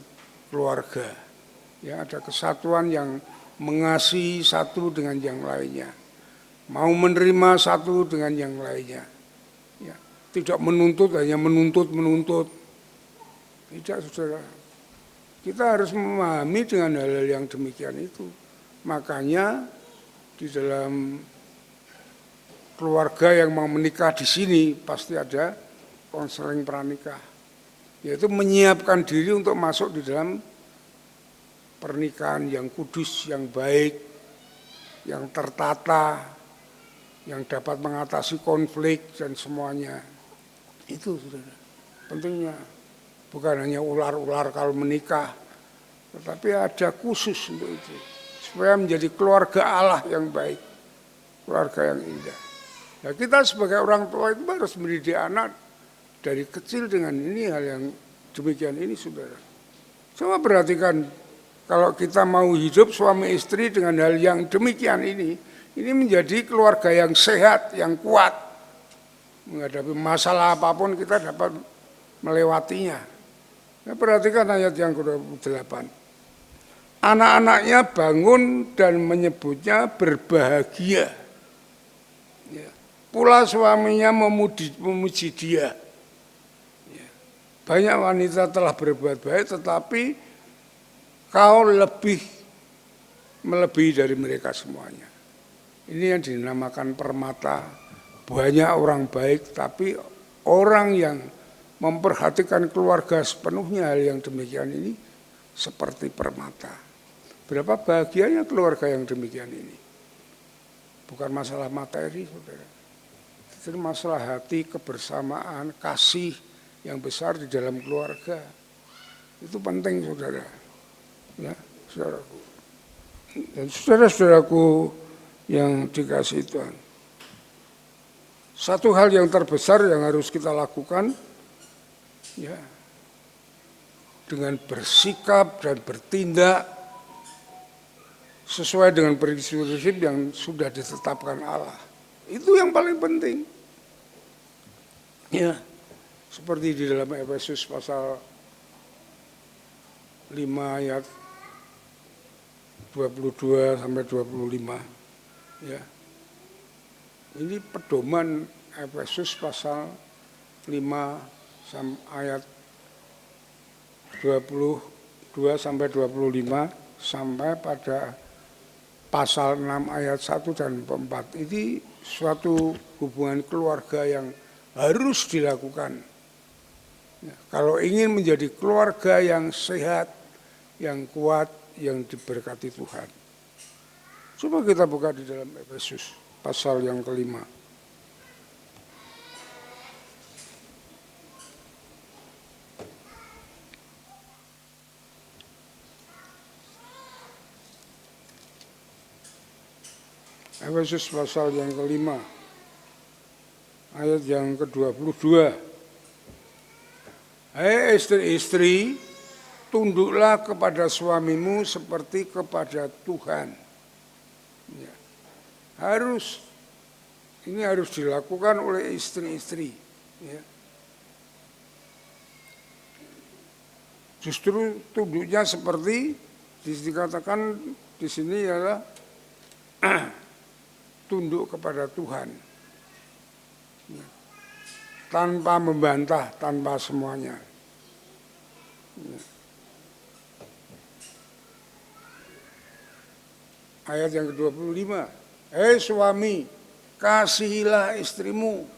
keluarga. Ya, ada kesatuan yang mengasihi satu dengan yang lainnya. Mau menerima satu dengan yang lainnya. Ya, tidak menuntut, hanya menuntut. Tidak, saudara. Kita harus memahami dengan hal-hal yang demikian itu. Makanya di dalam keluarga yang mau menikah di sini pasti ada konseling pranikah. Yaitu menyiapkan diri untuk masuk di dalam pernikahan yang kudus, yang baik, yang tertata, yang dapat mengatasi konflik dan semuanya. Itu saudara, pentingnya. Bukan hanya ular-ular kalau menikah, tetapi ada khusus untuk itu. Supaya menjadi keluarga Allah yang baik, keluarga yang indah. Nah, kita sebagai orang tua itu harus mendidik anak dari kecil dengan ini, hal yang demikian ini, saudara. Coba perhatikan, kalau kita mau hidup suami istri dengan hal yang demikian ini menjadi keluarga yang sehat, yang kuat. Menghadapi masalah apapun kita dapat melewatinya. Nah, perhatikan ayat yang ke-28. Anak-anaknya bangun dan menyebutnya berbahagia. Ya. Pula suaminya memuji dia. Ya. Banyak wanita telah berbuat baik, tetapi kau melebihi dari mereka semuanya. Ini yang dinamakan permata. Banyak orang baik, tapi orang yang memperhatikan keluarga sepenuhnya, hal yang demikian ini seperti permata. Berapa bahagianya keluarga yang demikian ini. Bukan masalah materi, saudara. Itu masalah hati, kebersamaan, kasih yang besar di dalam keluarga. Itu penting, saudara. Ya, saudaraku. Dan saudara-saudaraku yang dikasihi Tuhan. Satu hal yang terbesar yang harus kita lakukan, ya, dengan bersikap dan bertindak sesuai dengan prinsip-prinsip yang sudah ditetapkan Allah. Itu yang paling penting. Ya, seperti di dalam Efesus pasal 5 ayat 22 sampai 25. Ya. Ini pedoman Efesus pasal 5 ayat 22 sampai 25 sampai pada pasal 6 ayat 1 dan 4. Ini suatu hubungan keluarga yang harus dilakukan. Ya, kalau ingin menjadi keluarga yang sehat, yang kuat, yang diberkati Tuhan. Coba kita buka di dalam Efesus pasal yang kelima. Efesus pasal yang kelima, ayat yang ke-22. Hai istri-istri, tunduklah kepada suamimu seperti kepada Tuhan. Ya. Ini harus dilakukan oleh istri-istri. Ya. Justru tunduknya seperti dikatakan di sini adalah tunduk kepada Tuhan, ya. Tanpa membantah, tanpa semuanya. Ya. Ayat yang ke-25, hei suami, kasihilah istrimu,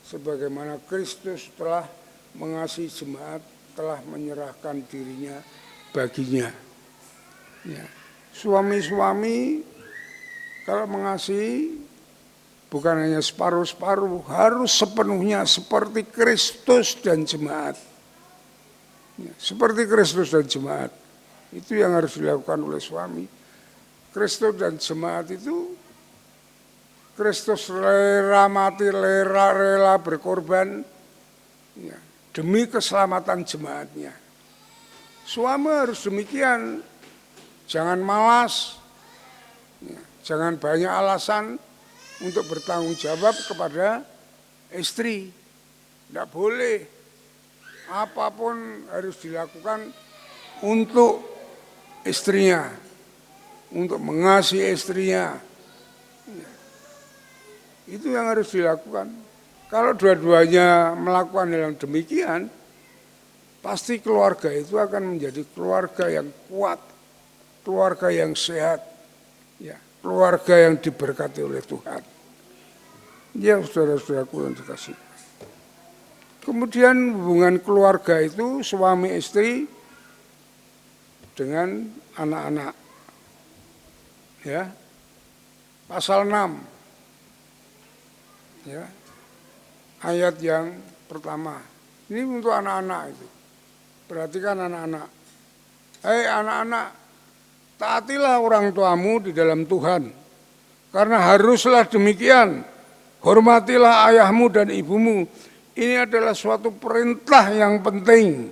sebagaimana Kristus telah mengasihi jemaat, telah menyerahkan dirinya baginya. Ya. Suami-suami kalau mengasihi bukan hanya separuh-separuh, harus sepenuhnya seperti Kristus dan jemaat. Ya, seperti Kristus dan jemaat. Itu yang harus dilakukan oleh suami. Kristus dan jemaat itu, Kristus rela mati, rela berkorban, ya, demi keselamatan jemaatnya. Suami harus demikian, jangan malas, ya, jangan banyak alasan untuk bertanggung jawab kepada istri. Tidak boleh, apapun harus dilakukan untuk istrinya, untuk mengasihi istrinya. Ya. Itu yang harus dilakukan. Kalau dua-duanya melakukan hal yang demikian, pasti keluarga itu akan menjadi keluarga yang kuat, keluarga yang sehat, ya, keluarga yang diberkati oleh Tuhan. Ya, saudara-saudaraku yang dikasihi. Kemudian hubungan keluarga itu suami istri dengan anak-anak. Ya. Pasal 6. Ya. Ayat yang pertama. Ini untuk anak-anak itu. Perhatikan anak-anak. Hei anak-anak, taatilah orang tuamu di dalam Tuhan. Karena haruslah demikian. Hormatilah ayahmu dan ibumu. Ini adalah suatu perintah yang penting.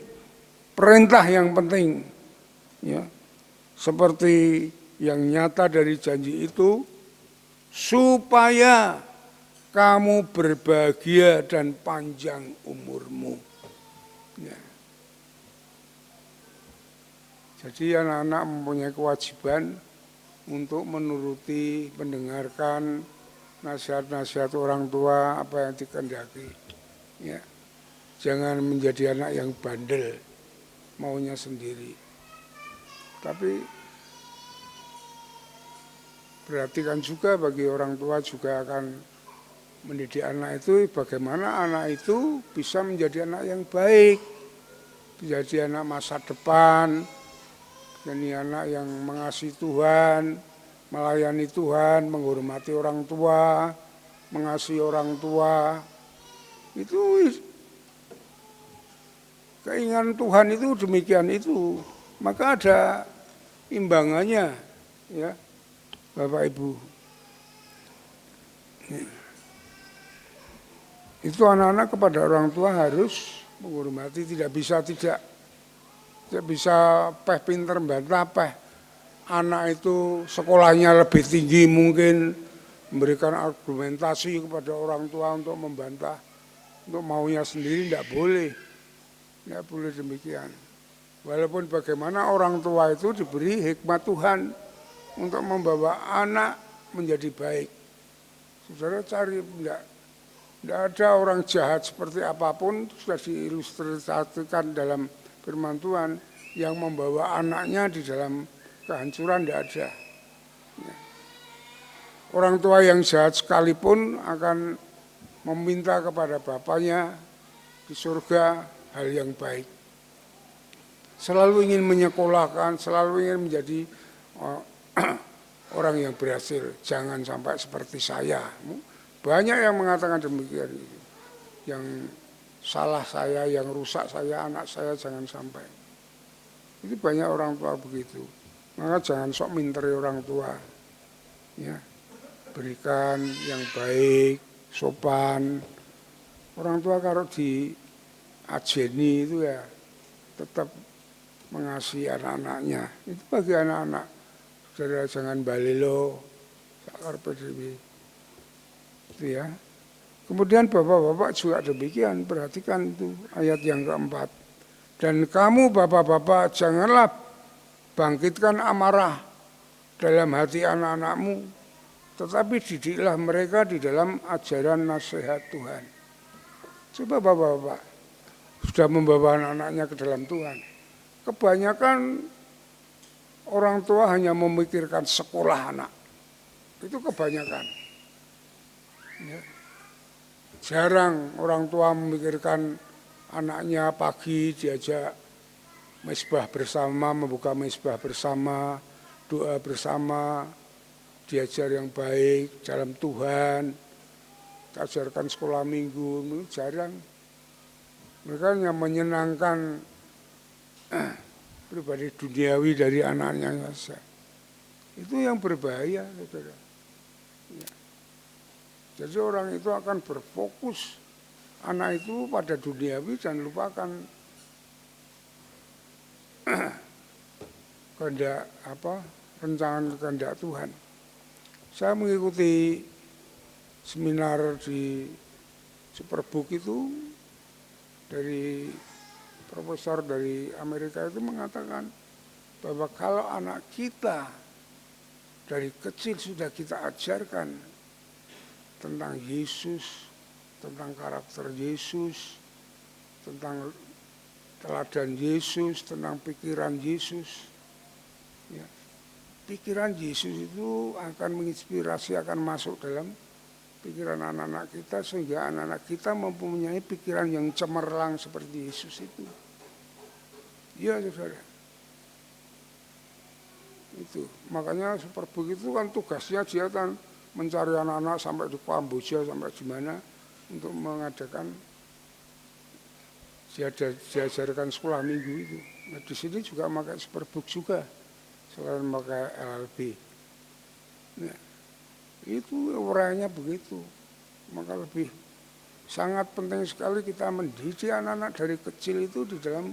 Perintah yang penting. Ya. Seperti yang nyata dari janji itu, supaya kamu berbahagia dan panjang umurmu. Ya. Jadi anak-anak mempunyai kewajiban untuk menuruti, mendengarkan nasihat-nasihat orang tua, apa yang dikehendaki. Ya. Jangan menjadi anak yang bandel, maunya sendiri. Tapi perhatikan juga bagi orang tua juga akan mendidik anak itu, bagaimana anak itu bisa menjadi anak yang baik, menjadi anak masa depan, jadi anak yang mengasihi Tuhan, melayani Tuhan, menghormati orang tua, mengasihi orang tua. Itu keinginan Tuhan itu demikian itu. Maka ada imbangannya, ya, Bapak Ibu. Itu anak-anak kepada orang tua harus menghormati, tidak bisa pinter bantah peh. Anak itu sekolahnya lebih tinggi mungkin, memberikan argumentasi kepada orang tua untuk membantah, untuk maunya sendiri tidak boleh demikian. Walaupun bagaimana orang tua itu diberi hikmat Tuhan untuk membawa anak menjadi baik. Saudara cari, tidak ada orang jahat seperti apapun, sudah diilustrasikan dalam firman Tuhan, yang membawa anaknya di dalam kehancuran tidak ada. Ya. Orang tua yang jahat sekalipun akan meminta kepada bapaknya di surga hal yang baik. Selalu ingin menyekolahkan, selalu ingin menjadi orang yang berhasil. Jangan sampai seperti saya. Banyak yang mengatakan demikian. Yang salah saya, yang rusak saya, anak saya jangan sampai. Itu banyak orang tua begitu. Maka jangan sok minteri orang tua. Ya. berikan yang baik, sopan. Orang tua kalau diajeni itu ya tetap mengasihi anak-anaknya. Itu bagi anak-anak. Saudara jangan balelo, sakar PDB. Itu ya. Kemudian bapak-bapak juga demikian, perhatikan itu ayat yang keempat. Dan kamu bapak-bapak janganlah bangkitkan amarah dalam hati anak-anakmu, tetapi didiklah mereka di dalam ajaran nasihat Tuhan. Coba bapak-bapak sudah membawa anak-anaknya ke dalam Tuhan. Kebanyakan orang tua hanya memikirkan sekolah anak. Itu kebanyakan. Ya. Jarang orang tua memikirkan anaknya pagi diajak mezbah bersama, membuka mezbah bersama, doa bersama, diajar yang baik dalam Tuhan, ajarkan sekolah minggu, jarang. Mereka hanya menyenangkan pribadi duniawi dari anaknya saja. Itu yang berbahaya, saudara. Ya. Jadi orang itu akan berfokus anak itu pada duniawi dan lupakan kehendak rencangan kehendak Tuhan. Saya mengikuti seminar di Superbook itu dari profesor dari Amerika itu mengatakan bahwa kalau anak kita dari kecil sudah kita ajarkan tentang Yesus, tentang karakter Yesus, tentang teladan Yesus, tentang pikiran Yesus. Ya. Pikiran Yesus itu akan menginspirasi, akan masuk dalam pikiran anak-anak kita sehingga anak-anak kita mempunyai pikiran yang cemerlang seperti Yesus itu. Iya, saudara. Itu makanya Superbook itu kan tugasnya dia kan mencari anak-anak sampai di Kamboja sampai di mana untuk mengadakan diajarkan sekolah minggu itu. Nah, di sini juga pakai Superbook juga selain pakai LLB. Nah, itu uraiannya begitu. Maka lebih sangat penting sekali kita mendidik anak-anak dari kecil itu di dalam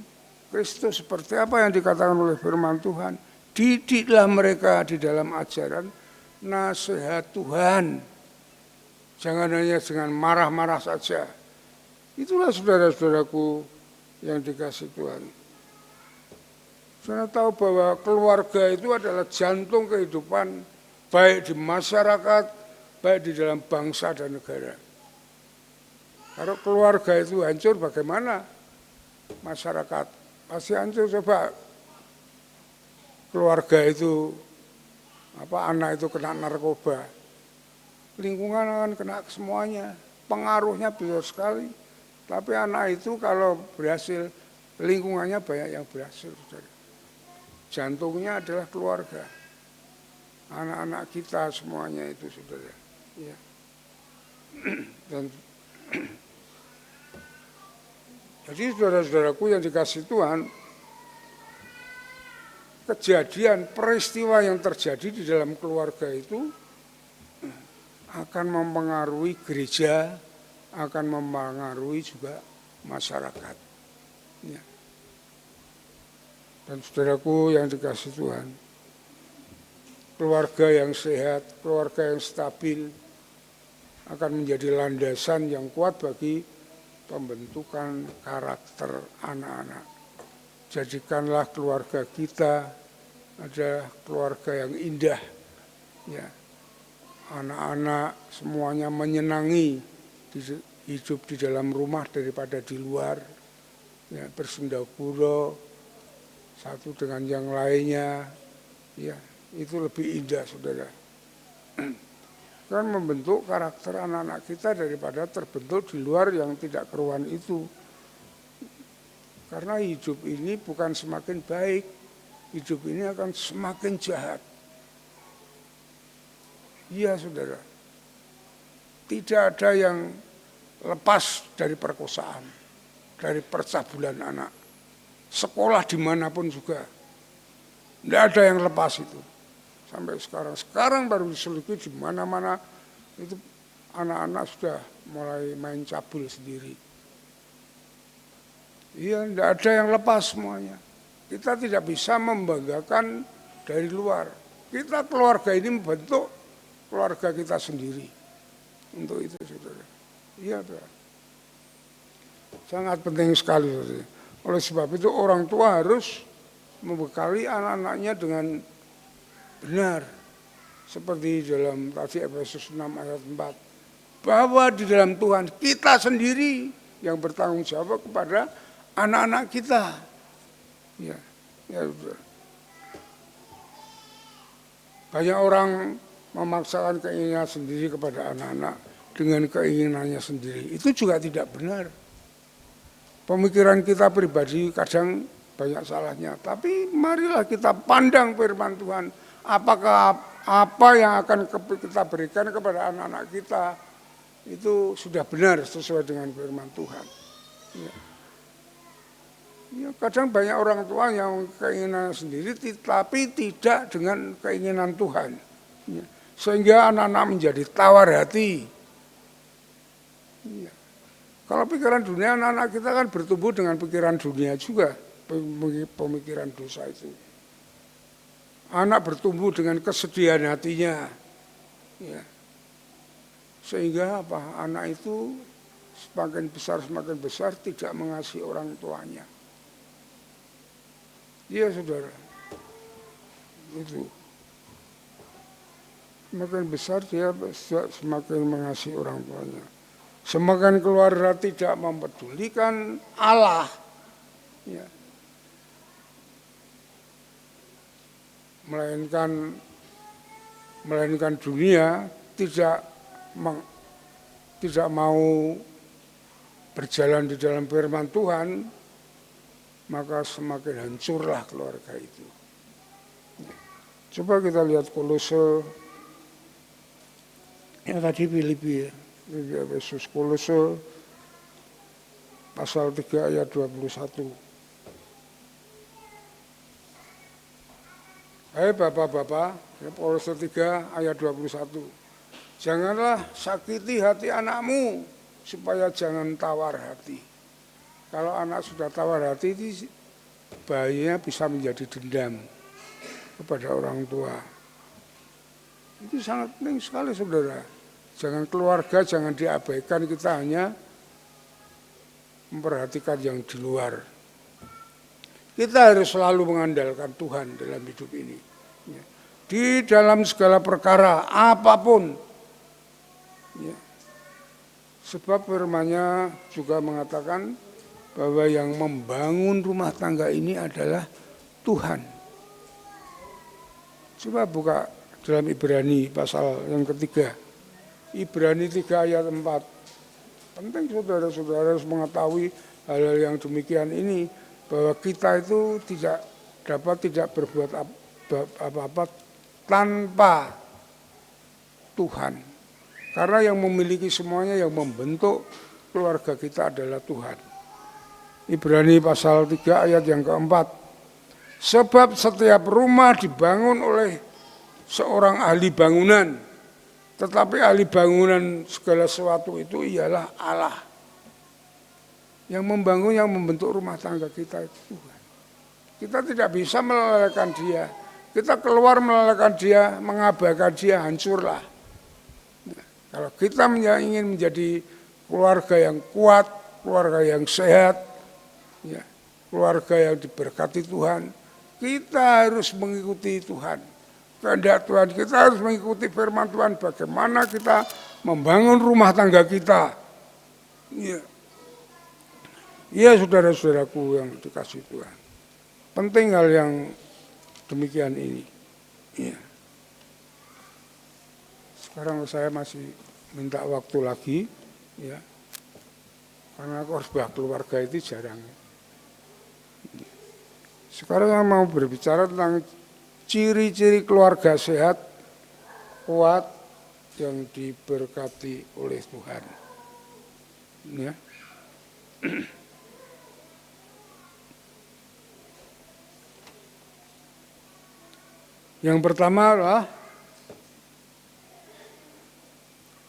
Kristus seperti apa yang dikatakan oleh firman Tuhan. Didiklah mereka di dalam ajaran nasihat Tuhan. Jangan hanya dengan marah-marah saja. Itulah saudara-saudaraku yang dikasih Tuhan. Saudara tahu bahwa keluarga itu adalah jantung kehidupan baik di masyarakat, baik di dalam bangsa dan negara. Kalau keluarga itu hancur bagaimana? Masyarakat pasti hancur. Coba keluarga itu anak itu kena narkoba, lingkungan akan kena semuanya, pengaruhnya besar sekali. Tapi anak itu kalau berhasil, lingkungannya banyak yang berhasil. Saudara. Jantungnya adalah keluarga, anak-anak kita semuanya itu, saudara. Ya. Dan jadi saudara-saudaraku yang dikasih Tuhan, kejadian, peristiwa yang terjadi di dalam keluarga itu akan mempengaruhi gereja, akan mempengaruhi juga masyarakat. Ya. Dan saudaraku yang dikasih Tuhan, keluarga yang sehat, keluarga yang stabil akan menjadi landasan yang kuat bagi pembentukan karakter anak-anak. Jadikanlah keluarga kita adalah keluarga yang indah. Ya. Anak-anak semuanya menyenangi hidup di dalam rumah daripada di luar. Ya, bersendaguro satu dengan yang lainnya. Ya, itu lebih indah, saudara. Kan membentuk karakter anak-anak kita daripada terbentuk di luar yang tidak keruan itu. Karena hidup ini bukan semakin baik, hidup ini akan semakin jahat. Iya, saudara. Tidak ada yang lepas dari perkosaan, dari percabulan anak. Sekolah dimanapun juga, tidak ada yang lepas itu. sampai sekarang baru diselidiki di mana-mana itu anak-anak sudah mulai main cabul sendiri. Iya, tidak ada yang lepas semuanya. Kita tidak bisa membanggakan dari luar. Kita keluarga ini membentuk keluarga kita sendiri. Untuk itu, saudara. Iya, saudara. Sangat penting sekali, saudara. Oleh sebab itu orang tua harus membekali anak-anaknya dengan benar. Seperti dalam tadi Efesus 6 ayat 4. Bahwa di dalam Tuhan kita sendiri yang bertanggung jawab kepada anak-anak kita. Ya, ya saudara. Banyak orang memaksakan keinginan sendiri kepada anak-anak dengan keinginannya sendiri. Itu juga tidak benar. Pemikiran kita pribadi kadang banyak salahnya. Tapi marilah kita pandang firman Tuhan. Apakah apa yang akan kita berikan kepada anak-anak kita itu sudah benar sesuai dengan firman Tuhan. Ya. Ya, kadang banyak orang tua yang keinginan sendiri tapi tidak dengan keinginan Tuhan. Ya. Sehingga anak-anak menjadi tawar hati. Ya. Kalau pikiran dunia, anak-anak kita kan bertumbuh dengan pikiran dunia juga, pemikiran dosa itu. Anak bertumbuh dengan kesedihan hatinya. Ya. Sehingga apa? Anak itu semakin besar tidak mengasihi orang tuanya. Iya, saudara. Itu. Semakin besar dia semakin mengasihi orang tuanya. Semakin keluarga tidak mempedulikan Allah. Ya. Melainkan dunia, tidak mau berjalan di dalam firman Tuhan, maka semakin hancurlah keluarga itu. Coba kita lihat Kolose, yang tadi Filipi ya, Efesus, Kolose pasal 3 ayat 21. Hai bapak-bapak, Kolose 3 ayat 21. Janganlah sakiti hati anakmu, supaya jangan tawar hati. Kalau anak sudah tawar hati, itu bahayanya bisa menjadi dendam kepada orang tua. Itu sangat penting sekali, saudara. Jangan keluarga, jangan diabaikan, kita hanya memperhatikan yang di luar. Kita harus selalu mengandalkan Tuhan dalam hidup ini. Di dalam segala perkara, apapun. Sebab firman-Nya juga mengatakan bahwa yang membangun rumah tangga ini adalah Tuhan. Coba buka dalam Ibrani pasal yang ketiga. Ibrani 3 ayat 4. Penting saudara-saudara harus mengetahui hal-hal yang demikian ini. Bahwa kita itu tidak berbuat apa-apa tanpa Tuhan. Karena yang memiliki semuanya, yang membentuk keluarga kita adalah Tuhan. Ibrani pasal 3 ayat yang keempat. Sebab setiap rumah dibangun oleh seorang ahli bangunan. Tetapi ahli bangunan segala sesuatu itu ialah Allah. Yang membangun, yang membentuk rumah tangga kita itu Tuhan. Kita tidak bisa melelehkan dia. Kita keluar melelehkan dia, mengabaikan dia, hancurlah. Nah, kalau kita ingin menjadi keluarga yang kuat, keluarga yang sehat, ya, keluarga yang diberkati Tuhan, kita harus mengikuti Tuhan. Kehendak Tuhan, kita harus mengikuti firman Tuhan. Bagaimana kita membangun rumah tangga kita. Ya, ya saudara-saudaraku yang dikasih Tuhan. Penting hal yang demikian ini. Ya. Sekarang saya masih minta waktu lagi. Ya. Karena aku harus bahas keluarga itu jarang. Sekarang saya mau berbicara tentang ciri-ciri keluarga sehat, kuat, yang diberkati oleh Tuhan. Ya. Yang pertama adalah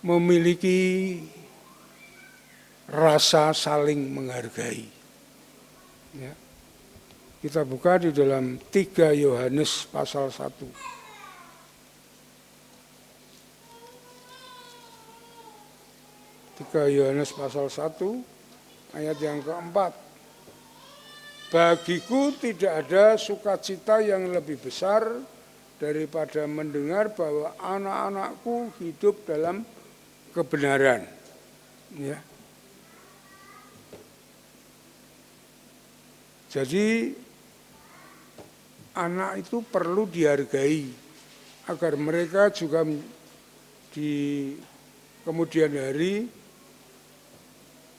memiliki rasa saling menghargai. Ya. Kita buka di dalam 3 Yohanes pasal 1. 3 Yohanes pasal 1 ayat yang keempat. Bagiku tidak ada sukacita yang lebih besar daripada mendengar bahwa anak-anakku hidup dalam kebenaran. Ya. Jadi anak itu perlu dihargai agar mereka juga di kemudian hari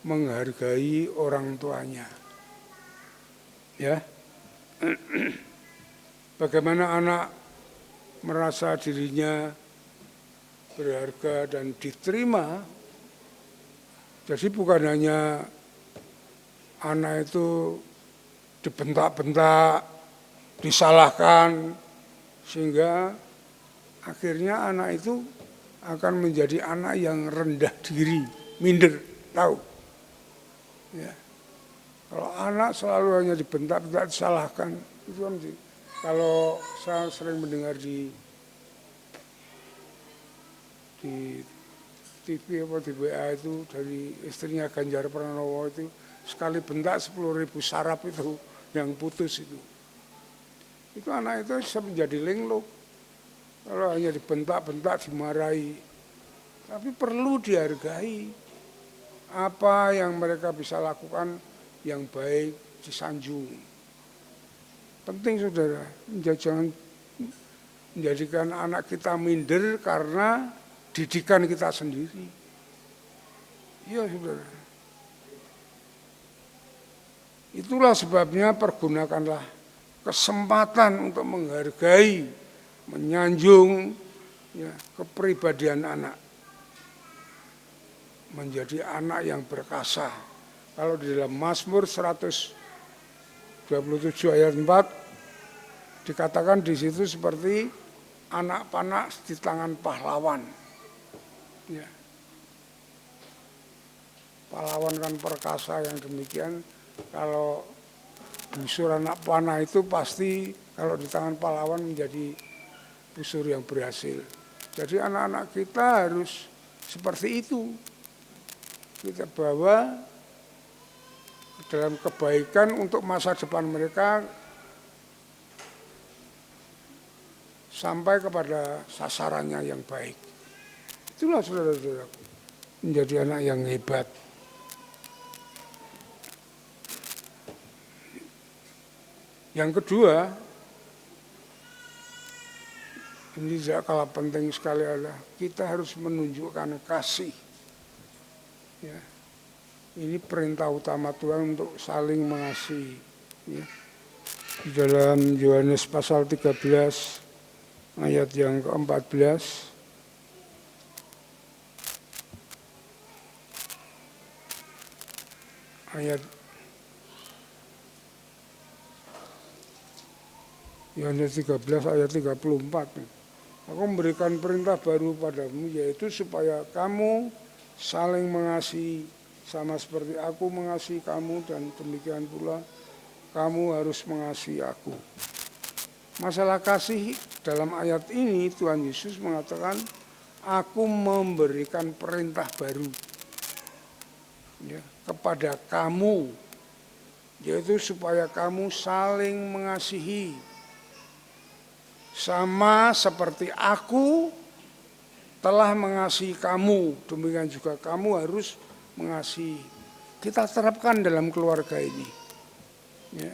menghargai orang tuanya. Ya. Bagaimana anak merasa dirinya berharga dan diterima. Jadi bukan hanya anak itu dibentak-bentak, disalahkan, sehingga akhirnya anak itu akan menjadi anak yang rendah diri, minder, tahu. Ya. Kalau anak selalu hanya dibentak-bentak, disalahkan, itu kan kalau saya sering mendengar di TV apa di WA itu dari istrinya Ganjar Pranowo itu, sekali bentak 10.000 saraf itu yang putus itu. Itu anak itu bisa menjadi linglung. Kalau hanya dibentak-bentak, dimarahi. Tapi perlu dihargai. Apa yang mereka bisa lakukan yang baik disanjung. Penting saudara, jangan menjadikan anak kita minder karena didikan kita sendiri. Iya saudara. Itulah sebabnya pergunakanlah kesempatan untuk menghargai, menyanjung ya, kepribadian anak. Menjadi anak yang berkasa. Kalau di dalam Mazmur 127 ayat 4 dikatakan di situ seperti anak panah di tangan pahlawan. Ya. Pahlawan kan perkasa yang demikian. Kalau busur anak panah itu pasti kalau di tangan pahlawan menjadi busur yang berhasil. Jadi anak-anak kita harus seperti itu. Kita bawa dalam kebaikan untuk masa depan mereka sampai kepada sasarannya yang baik. Itulah saudara-saudara, menjadi anak yang hebat. Yang kedua, ini tidak kalah penting sekali adalah kita harus menunjukkan kasih. Ya. Ini perintah utama Tuhan untuk saling mengasihi. Ya. Di dalam Yohanes pasal 13 ayat yang ke-14. Ayat Yohanes 13 ayat 34. Aku memberikan perintah baru padamu, yaitu supaya kamu saling mengasihi sama seperti aku mengasihi kamu, dan demikian pula kamu harus mengasihi aku. Masalah kasih dalam ayat ini Tuhan Yesus mengatakan, aku memberikan perintah baru ya, kepada kamu, yaitu supaya kamu saling mengasihi sama seperti aku telah mengasihi kamu, demikian juga kamu harus mengasihi. Kita terapkan dalam keluarga ini. Ya.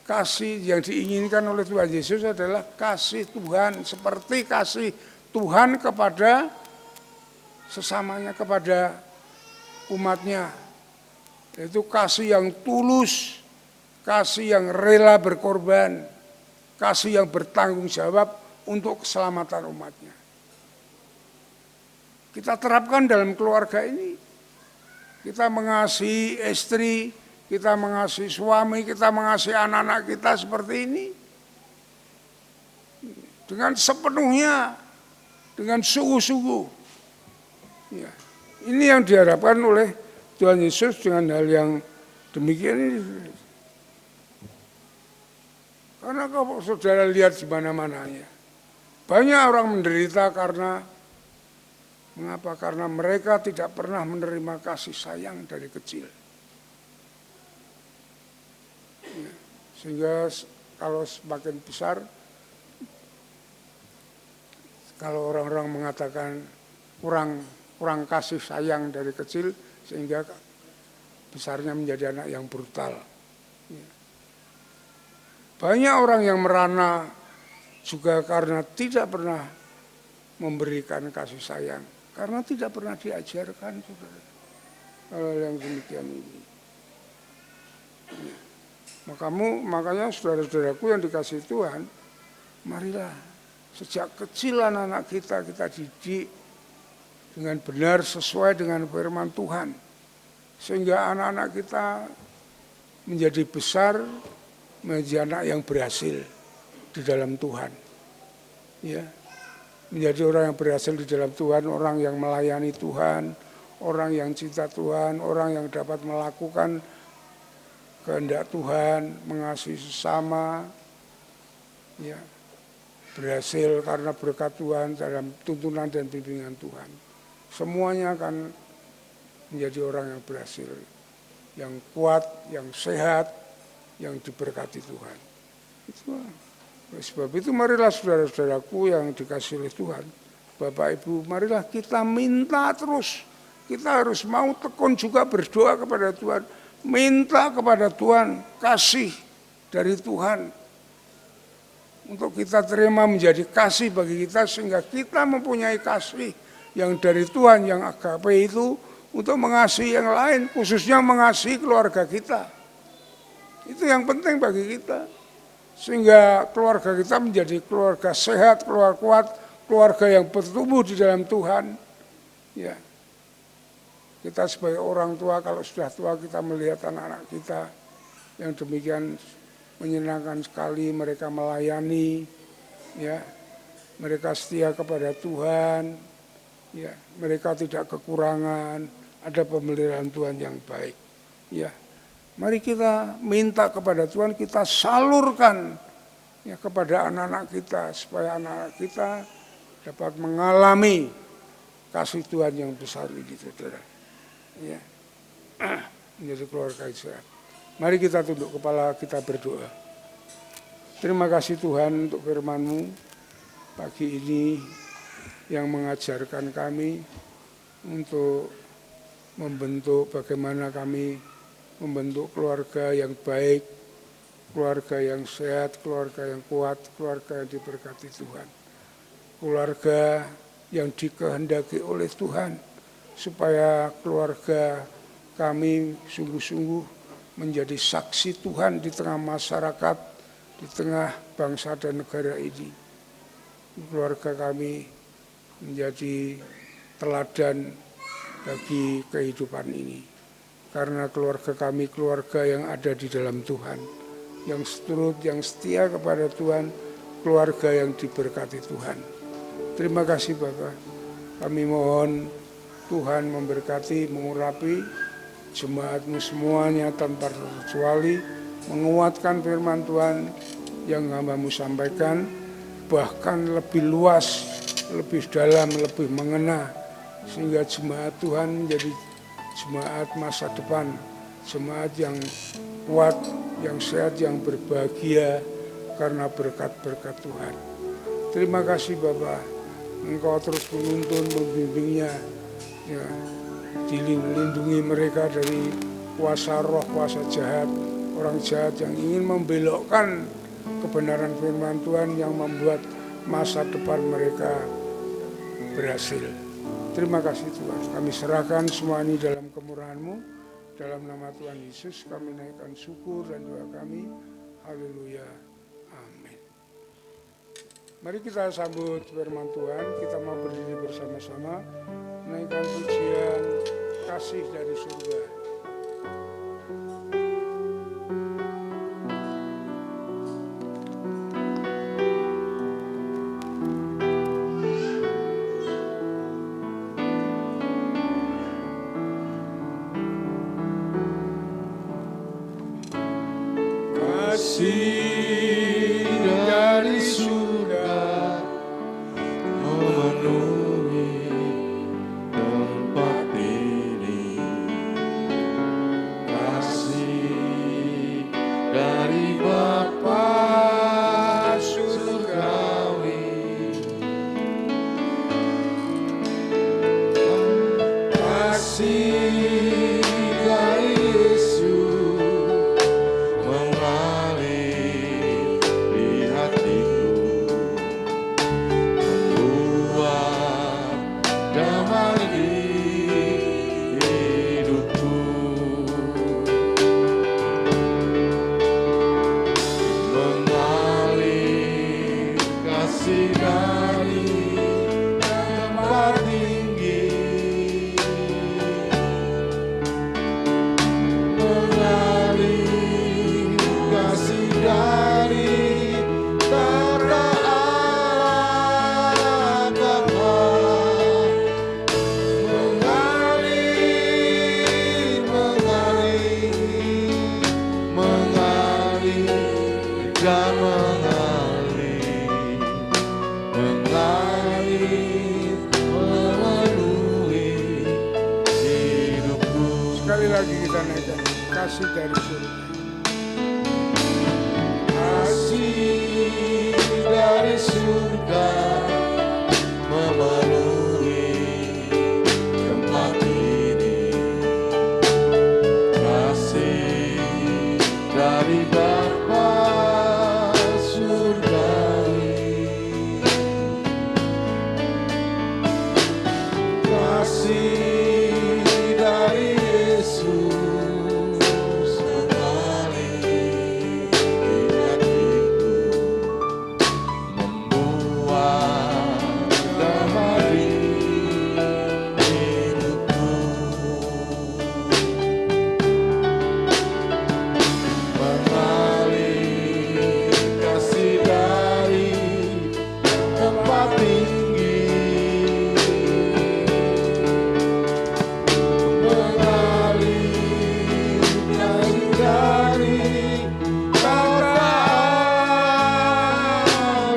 Kasih yang diinginkan oleh Tuhan Yesus adalah kasih Tuhan, seperti kasih Tuhan kepada sesamanya, kepada umatnya. Itu kasih yang tulus, kasih yang rela berkorban, kasih yang bertanggung jawab untuk keselamatan umatnya. Kita terapkan dalam keluarga ini. Kita mengasihi istri, kita mengasihi suami, kita mengasihi anak-anak kita seperti ini. dengan sepenuhnya, dengan sungguh-sungguh. Ya. Ini yang diharapkan oleh Tuhan Yesus dengan hal yang demikian ini. Karena kalau saudara lihat di mana-mananya, banyak orang menderita karena mengapa? Karena mereka tidak pernah menerima kasih sayang dari kecil. Ya. Sehingga kalau semakin besar, kalau orang-orang mengatakan kurang kasih sayang dari kecil, sehingga besarnya menjadi anak yang brutal. Ya. Banyak orang yang merana juga karena tidak pernah memberikan kasih sayang, karena tidak pernah diajarkan, saudara, hal yang demikian ini. Ya. Makanya saudara-saudaraku yang dikasihi Tuhan, marilah sejak kecil anak-anak kita didik dengan benar sesuai dengan firman Tuhan. Sehingga anak-anak kita menjadi besar, menjadi anak yang berhasil di dalam Tuhan. Ya. Menjadi orang yang berhasil di dalam Tuhan, orang yang melayani Tuhan, orang yang cinta Tuhan, orang yang dapat melakukan kehendak Tuhan, mengasihi sesama. Ya. Berhasil karena berkat Tuhan dalam tuntunan dan bimbingan Tuhan. Semuanya akan menjadi orang yang berhasil, yang kuat, yang sehat, yang diberkati Tuhan. Oleh sebab itu marilah saudara-saudaraku yang dikasihi oleh Tuhan, Bapak Ibu, marilah kita minta terus. Kita harus mau tekun juga berdoa kepada Tuhan, minta kepada Tuhan kasih dari Tuhan. Untuk kita terima menjadi kasih bagi kita, sehingga kita mempunyai kasih yang dari Tuhan, yang agape itu, untuk mengasihi yang lain, khususnya mengasihi keluarga kita. Itu yang penting bagi kita. Sehingga keluarga kita menjadi keluarga sehat, keluarga kuat, keluarga yang bertumbuh di dalam Tuhan. Ya. Kita sebagai orang tua, kalau sudah tua kita melihat anak-anak kita yang demikian menyenangkan sekali, mereka melayani, ya, mereka setia kepada Tuhan, ya, mereka tidak kekurangan, ada pemeliharaan Tuhan yang baik. Ya, mari kita minta kepada Tuhan, kita salurkan ya kepada anak-anak kita, supaya anak-anak kita dapat mengalami kasih Tuhan yang besar ini, saudara. Ya, menjadi keluarga Israel. Mari kita tunduk kepala, kita berdoa. Terima kasih Tuhan untuk firman-Mu pagi ini yang mengajarkan kami untuk membentuk bagaimana kami membentuk keluarga yang baik, keluarga yang sehat, keluarga yang kuat, keluarga yang diberkati Tuhan. Keluarga yang dikehendaki oleh Tuhan, supaya keluarga kami sungguh-sungguh menjadi saksi Tuhan di tengah masyarakat, di tengah bangsa dan negara ini. Keluarga kami menjadi teladan bagi kehidupan ini. Karena keluarga kami keluarga yang ada di dalam Tuhan, yang seturut, yang setia kepada Tuhan, keluarga yang diberkati Tuhan. Terima kasih Bapak. Kami mohon Tuhan memberkati, mengurapi jemaat-Mu semuanya tanpa terkecuali, menguatkan firman Tuhan yang hamba-Mu sampaikan, bahkan lebih luas, lebih dalam, lebih mengena, sehingga jemaat Tuhan menjadi jemaat masa depan, jemaat yang kuat, yang sehat, yang berbahagia karena berkat-berkat Tuhan. Terima kasih Bapak, Engkau terus menuntun, membimbingnya, ya, dilindungi mereka dari kuasa roh, kuasa jahat, orang jahat yang ingin membelokkan kebenaran firman Tuhan yang membuat masa depan mereka berhasil. Terima kasih Tuhan, kami serahkan semua ini dalam kemurahan-Mu, dalam nama Tuhan Yesus kami naikkan syukur dan doa kami. Haleluya, amin. Mari kita sambut firman Tuhan, kita mau berdiri bersama-sama, menaikkan pujian kasih dari surga. kasih dari surga. Kasih dari surga memenuhi tempat ini. Kasih dari Bapa surgawi. Kasih dari Yesus mengalir di hatiku, membuat damai hidupku. Mengalir kasih dari tempat tinggi, mengalir kasih dari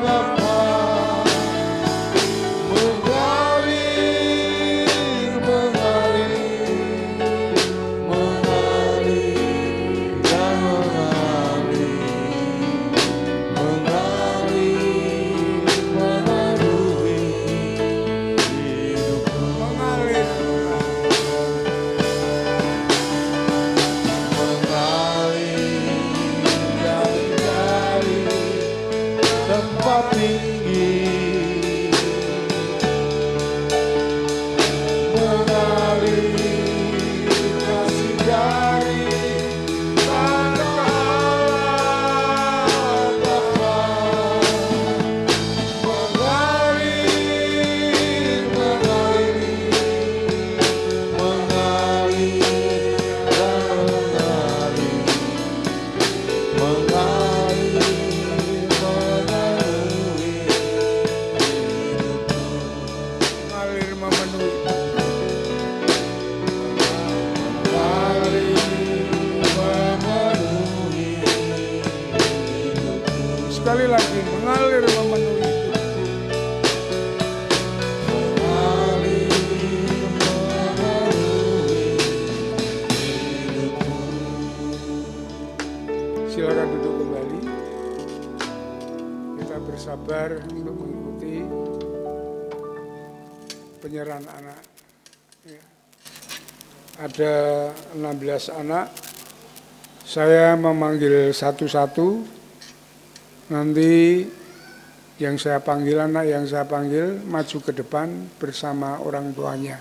Bapa, mengalir, mengalir dan mengalir memenuhi hidupku. Mengalir Mengalir dari tempat tinggi, mengalir kasih dari Bapa, mengalir, mengalir dan mengalir memenuhi hidupku. mengalir memenuhi. Mengalir memenuhi hidupku. Sekali lagi mengalir memenuhi. Mengalir memenuhi hidupku. Silakan duduk kembali. Kita bersabar untuk mengikuti penyerahan anak. Ya. Ada 16 anak. Saya memanggil satu-satu. Nanti yang saya panggil, anak yang saya panggil maju ke depan bersama orang tuanya.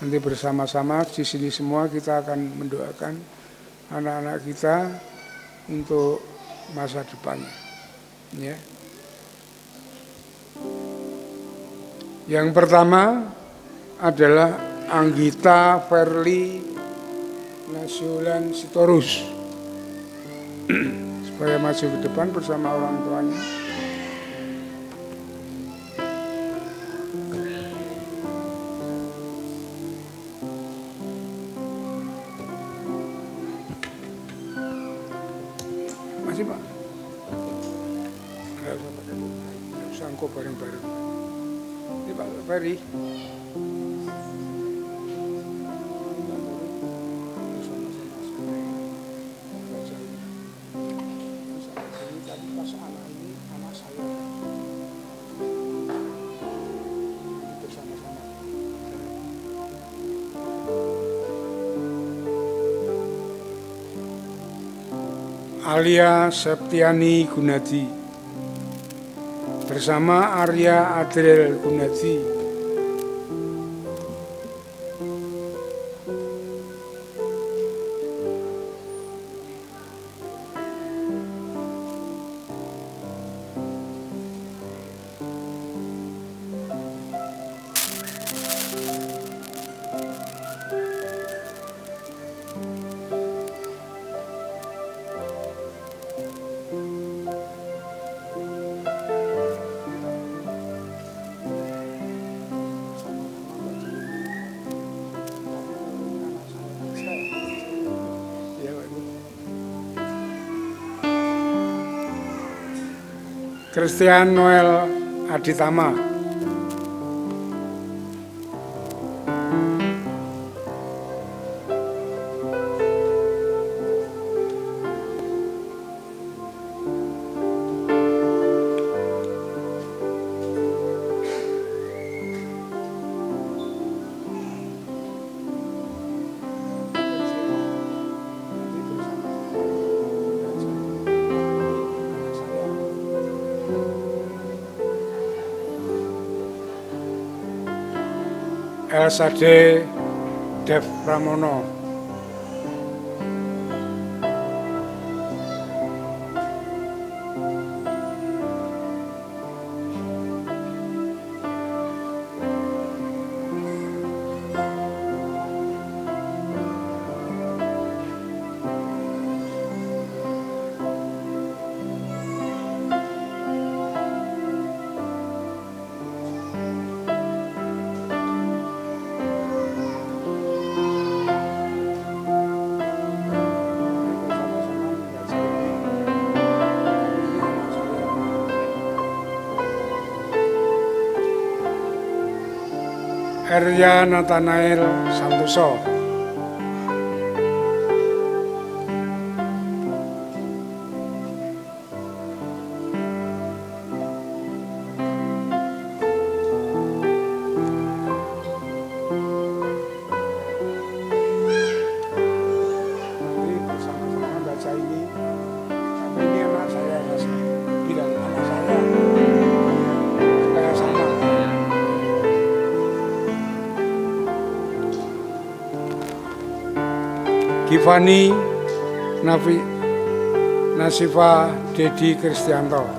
Nanti bersama-sama di sini semua kita akan mendoakan anak-anak kita untuk masa depannya. Ya. Yang pertama adalah Anggita Verly Nasulan Sitorus. Supaya maju ke depan bersama orang tuanya. Masih Pak? Enggak usah pakai sangkop bareng-bareng. Ini Pak Ferry. Alia Septiani Gunadi bersama Arya Adriel Gunadi. Christian Noel Aditama. Elsade Dev Pramono. Arya Nathanael Santoso. Nanti bersama-sama baca ini. Tapi ini anak saya, bilang anak saya supaya sama. Givani Nasifa Dedi Kristianto.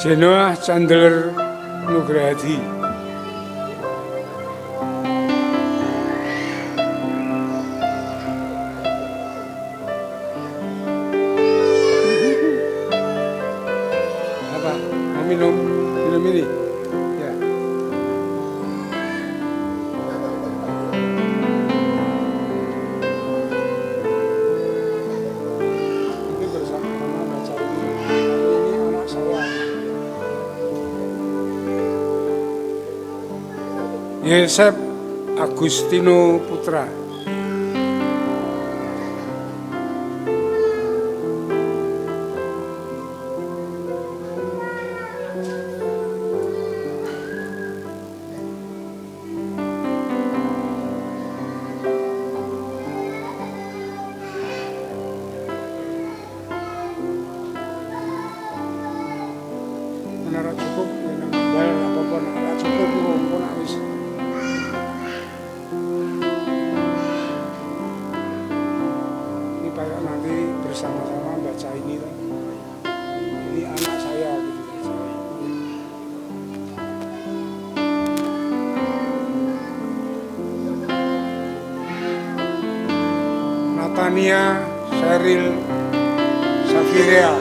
Jenoah Chandler Nugrahadi. Apa? Mau minum ini? Ya. Ini bersama-sama baca ini. Ini anak saya. Yosep Agustino Putra. Menara cukup, bayar apapun, ada cukup, pun habis. Supaya nanti bersama-sama baca ini. Ini anak saya gitu. Natania Sheryl Safiria.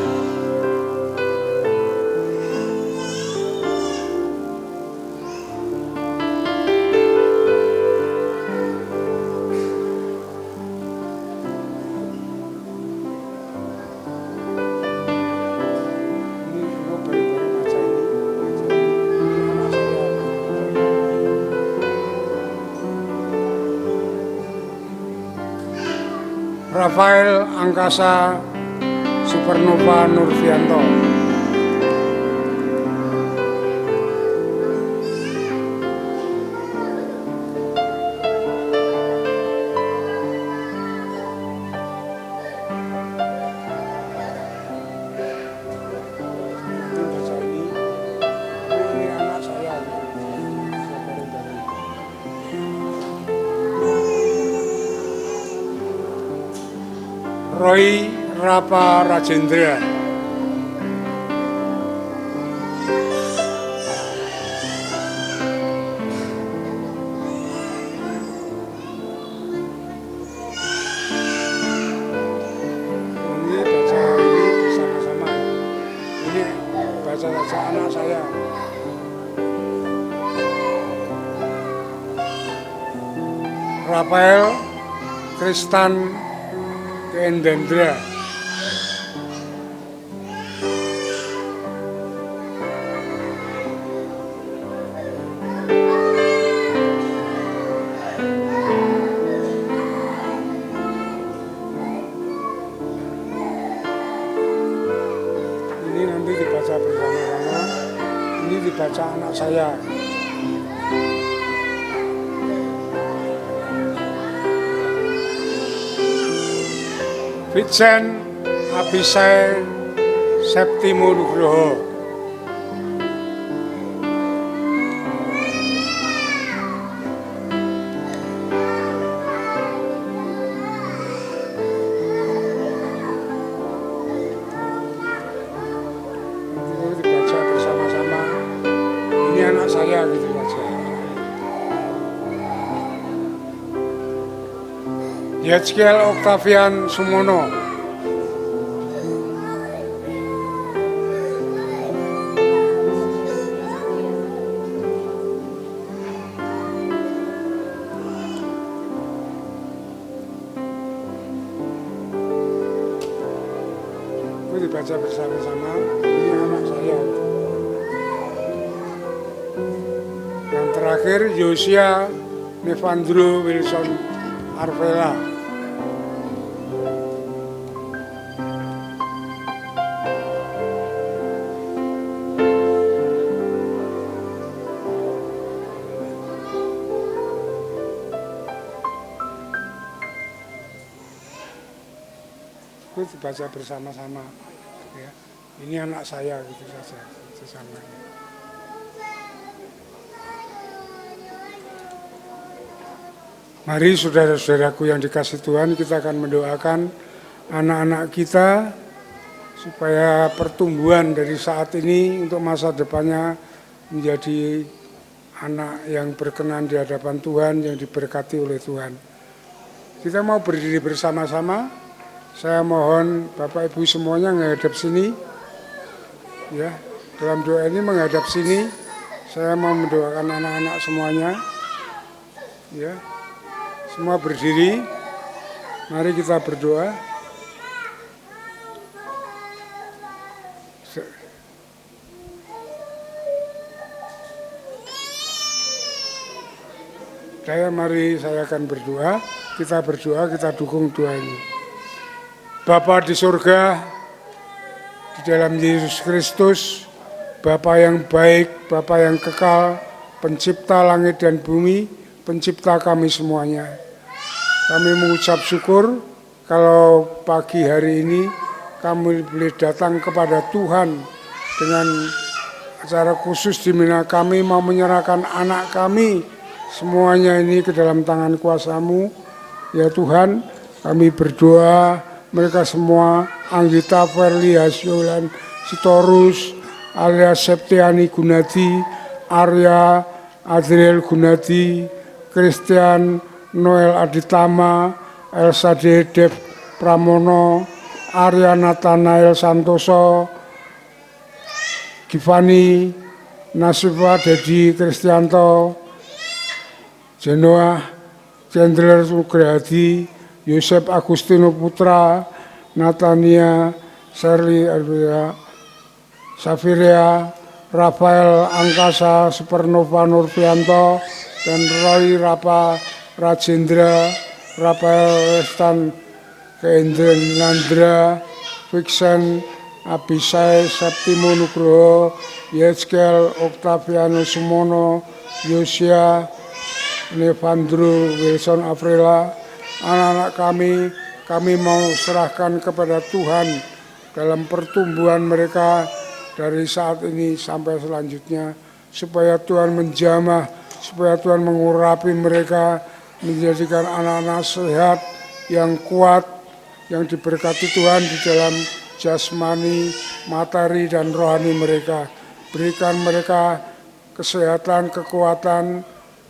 Rafael Angkasa Supernova Nurfianto. Ini anak saya. Roy Rapa Rajendra. Ini baca ini bersama-sama. Ini baca anak saya. Rafael Kristan Kendendra. Ini dibaca anak saya. Vincent Abisai Septimo Nugroho. Itu dibaca bersama-sama. Ini anak saya gitu aja. Yezkiel Octavian Sumono. Itu dibaca bersama-sama. Ini anak saya. Yang terakhir Yosia Nevandro Wilson Arvela. Itu dibaca bersama-sama ya. Ini anak saya gitu saja sesama. Mari saudara-saudaraku yang dikasih Tuhan, kita akan mendoakan anak-anak kita supaya pertumbuhan dari saat ini untuk masa depannya menjadi anak yang berkenan di hadapan Tuhan, yang diberkati oleh Tuhan. Kita mau berdiri bersama-sama. Saya mohon Bapak Ibu semuanya menghadap sini. Ya, dalam doa ini menghadap sini. Saya mau mendoakan anak-anak semuanya. Ya. Semua berdiri. Mari kita berdoa. Mari saya akan berdoa. Kita berdoa, kita dukung doa ini. Bapa di surga, di dalam Yesus Kristus, Bapa yang baik, Bapa yang kekal, pencipta langit dan bumi, pencipta kami semuanya. Kami mengucap syukur kalau pagi hari ini kami boleh datang kepada Tuhan dengan acara khusus di mana kami mau menyerahkan anak kami semuanya ini ke dalam tangan kuasa-Mu. Ya Tuhan, kami berdoa mereka semua, Anggita Verli Hasyolan Sitorus, alias Septiani Gunadi, Arya Adriel Gunadi, Christian Noel Aditama, Elsa Dev Pramono, Arya Nathanael Santoso, Givani Nasifa Dedi Kristianto, Genoa Chandler Sugrahadi, Yosef Agustino Putra, Natania Sherly Arvia, Safiria, Rafael Angkasa Supernova Nurfianto, dan Roy Rapa Rajendra, Rafael Restan Keindrenandra, Vixen Abisai Septimo Nugroho, Yezkiel Octaviano Sumono, Yosia Nevandro Wilson Afrila. Anak-anak kami mau serahkan kepada Tuhan dalam pertumbuhan mereka dari saat ini sampai selanjutnya, supaya Tuhan menjamah, supaya Tuhan mengurapi mereka, menjadikan anak-anak sehat, yang kuat, yang diberkati Tuhan di dalam jasmani, materi, dan rohani mereka. Berikan mereka kesehatan, kekuatan,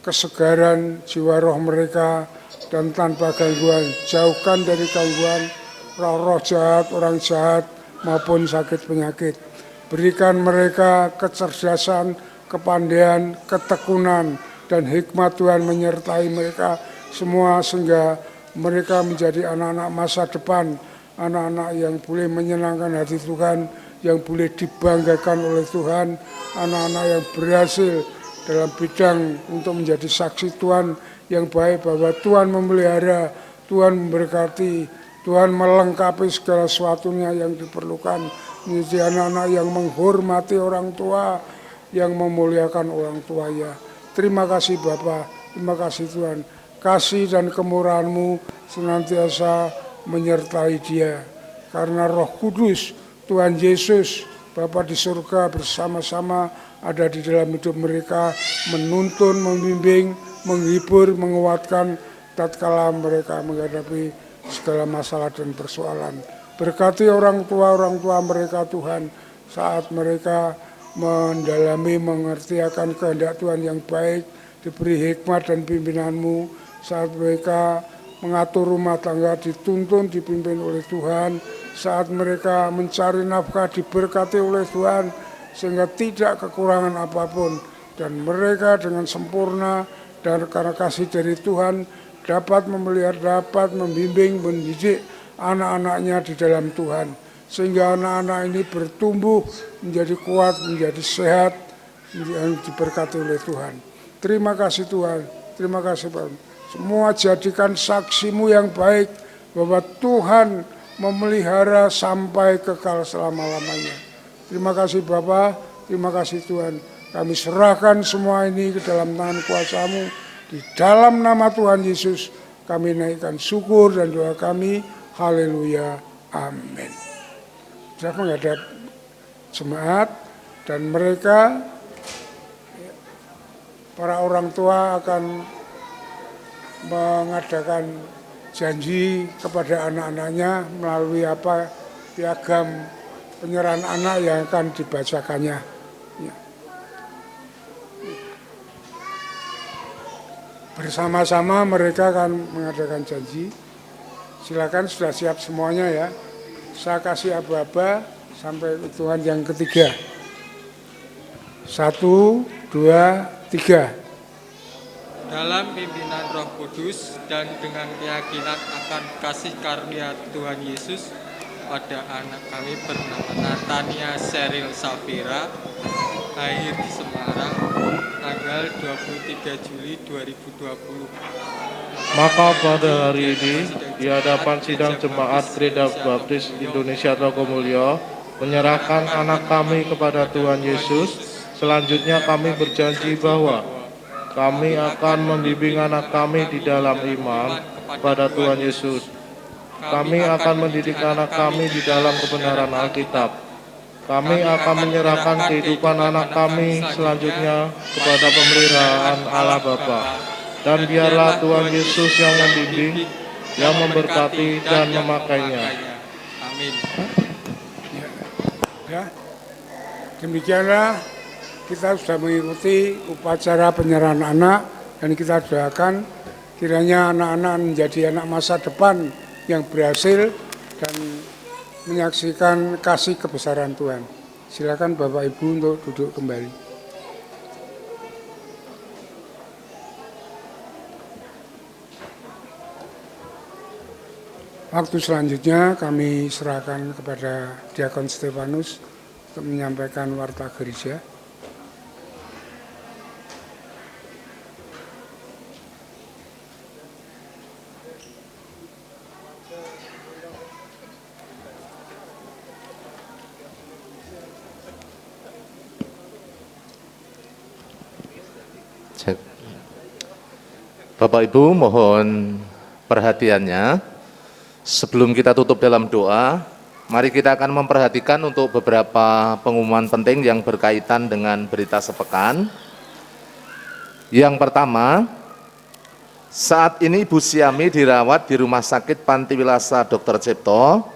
kesegaran jiwa roh mereka, dan tanpa gangguan. Jauhkan dari gangguan roh-roh jahat, orang jahat, maupun sakit penyakit. Berikan mereka kecerdasan, kepandaian, ketekunan, dan hikmat Tuhan menyertai mereka semua, sehingga mereka menjadi anak-anak masa depan, anak-anak yang boleh menyenangkan hati Tuhan, yang boleh dibanggakan oleh Tuhan, anak-anak yang berhasil dalam bidang untuk menjadi saksi Tuhan yang baik, bahwa Tuhan memelihara, Tuhan memberkati, Tuhan melengkapi segala sesuatunya yang diperlukan, menjadi anak-anak yang menghormati orang tua, yang memuliakan orang tuanya. Terima kasih Bapa, terima kasih Tuhan. Kasih dan kemurahan-Mu senantiasa menyertai dia. Karena Roh Kudus, Tuhan Yesus, Bapa di surga bersama-sama ada di dalam hidup mereka, menuntun, membimbing, menghibur, menguatkan tatkala mereka menghadapi segala masalah dan persoalan. Berkati orang tua mereka Tuhan, saat mereka mendalami, mengerti akan kehendak Tuhan yang baik, diberi hikmat dan pimpinan-Mu, saat mereka mengatur rumah tangga, dituntun, dipimpin oleh Tuhan, saat mereka mencari nafkah, diberkati oleh Tuhan, sehingga tidak kekurangan apapun, dan mereka dengan sempurna dan karena kasih dari Tuhan dapat memelihara, dapat membimbing, mendidik anak-anaknya di dalam Tuhan, sehingga anak-anak ini bertumbuh menjadi kuat, menjadi sehat, yang diberkati oleh Tuhan. Terima kasih Tuhan, terima kasih Pak. Semua jadikan saksi-Mu yang baik bahwa Tuhan memelihara sampai kekal selama-lamanya. Terima kasih Bapa, terima kasih Tuhan. Kami serahkan semua ini ke dalam tangan kuasa-Mu. Di dalam nama Tuhan Yesus kami naikkan syukur dan doa kami. Haleluya, amin. Saya menghadap jemaat dan mereka, para orang tua akan mengadakan janji kepada anak-anaknya melalui piagam penyerahan anak yang akan dibacakannya. Ya. Bersama-sama mereka akan mengadakan janji. Silakan, sudah siap semuanya ya. Saya kasih aba-aba sampai hitungan yang ketiga. 1, 2, 3. Dalam pimpinan Roh Kudus dan dengan keyakinan akan kasih karunia Tuhan Yesus pada anak kami bernama Natania Sheryl Safira, lahir di Semarang, tanggal 23 Juli 2020. Maka pada hari ini, di hadapan sidang Jemaat Gereja Baptis Indonesia Togomulyo, menyerahkan anak kami kepada Tuhan Yesus. Selanjutnya kami berjanji bahwa kami akan membimbing anak kami di dalam iman kepada Tuhan Yesus. Kami akan mendidik anak kami di dalam kebenaran Alkitab. Kami akan menyerahkan kehidupan anak kami selanjutnya kepada pemeliharaan Allah Bapa. Dan biarlah Tuhan Yesus yang membimbing, yang memberkati dan memakainya. Amin. Ya. Demikianlah kita sudah mengikuti upacara penyerahan anak, dan kita doakan kiranya anak-anak menjadi anak masa depan yang berhasil dan menyaksikan kasih kebesaran Tuhan. Silakan Bapak Ibu untuk duduk kembali. Waktu selanjutnya kami serahkan kepada Diakon Stefanus untuk menyampaikan warta gereja. Bapak Ibu mohon perhatiannya. Sebelum kita tutup dalam doa, mari kita akan memperhatikan untuk beberapa pengumuman penting yang berkaitan dengan berita sepekan. Yang pertama, saat ini Ibu Siami dirawat di Rumah Sakit Pantiwilasa Dr. Cipto.